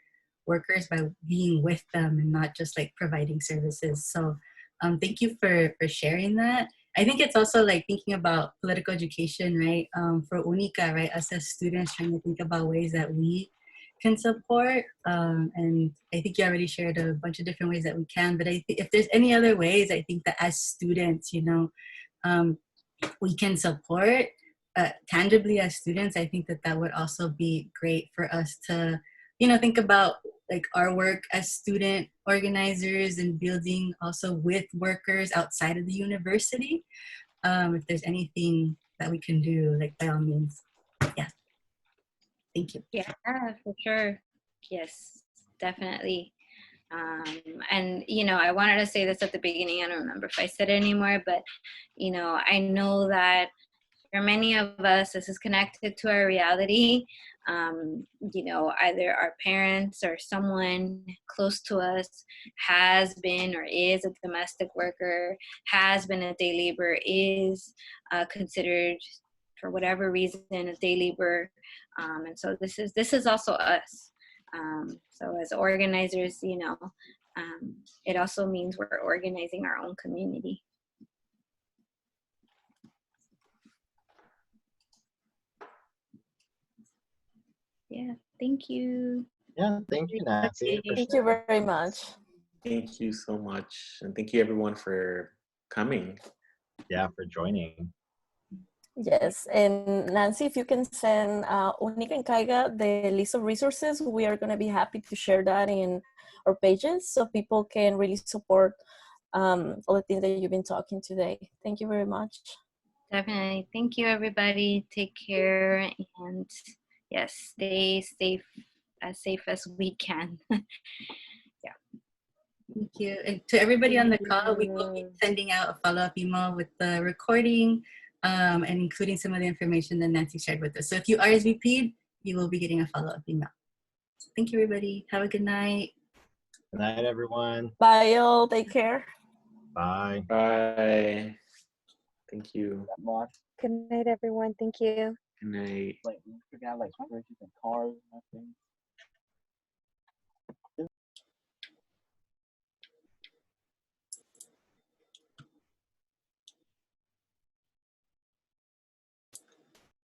workers by being with them and not just like providing services. So thank you for sharing that. I think it's also like thinking about political education, right? For UNICA, right? Us as students trying to think about ways that we can support. And I think you already shared a bunch of different ways that we can, but if there's any other ways, I think that as students, we can support tangibly as students. I think that would also be great for us to, think about like our work as student organizers and building also with workers outside of the university. If there's anything that we can do, like by all means. Yeah. Thank you. Yeah, for sure. Yes, definitely. And, I wanted to say this at the beginning. I don't remember if I said it anymore, but, I know that for many of us, this is connected to our reality. Either our parents or someone close to us has been or is a domestic worker, has been a day laborer, is considered for whatever reason a day laborer. And so this is also us. So as organizers, it also means we're organizing our own community. Yeah, thank you. Yeah, thank you, Nancy. Thank you very much. Thank you so much. And thank you everyone for coming. Yeah, for joining. Yes, and Nancy, if you can send Unica and Kaiga the list of resources, we are going to be happy to share that in our pages so people can really support all the things that you've been talking today. Thank you very much. Definitely. Thank you, everybody. Take care, and yes, stay safe as we can. Yeah. Thank you. And to everybody on the call, we will be sending out a follow-up email with the recording and including some of the information that Nancy shared with us. So if you RSVP'd, you will be getting a follow-up email. Thank you, everybody. Have a good night. Good night, everyone. Bye, all. Take care. Bye. Bye. Thank you. Good night, everyone. Thank you. Good night. Like, we got like bridges and cars and nothing.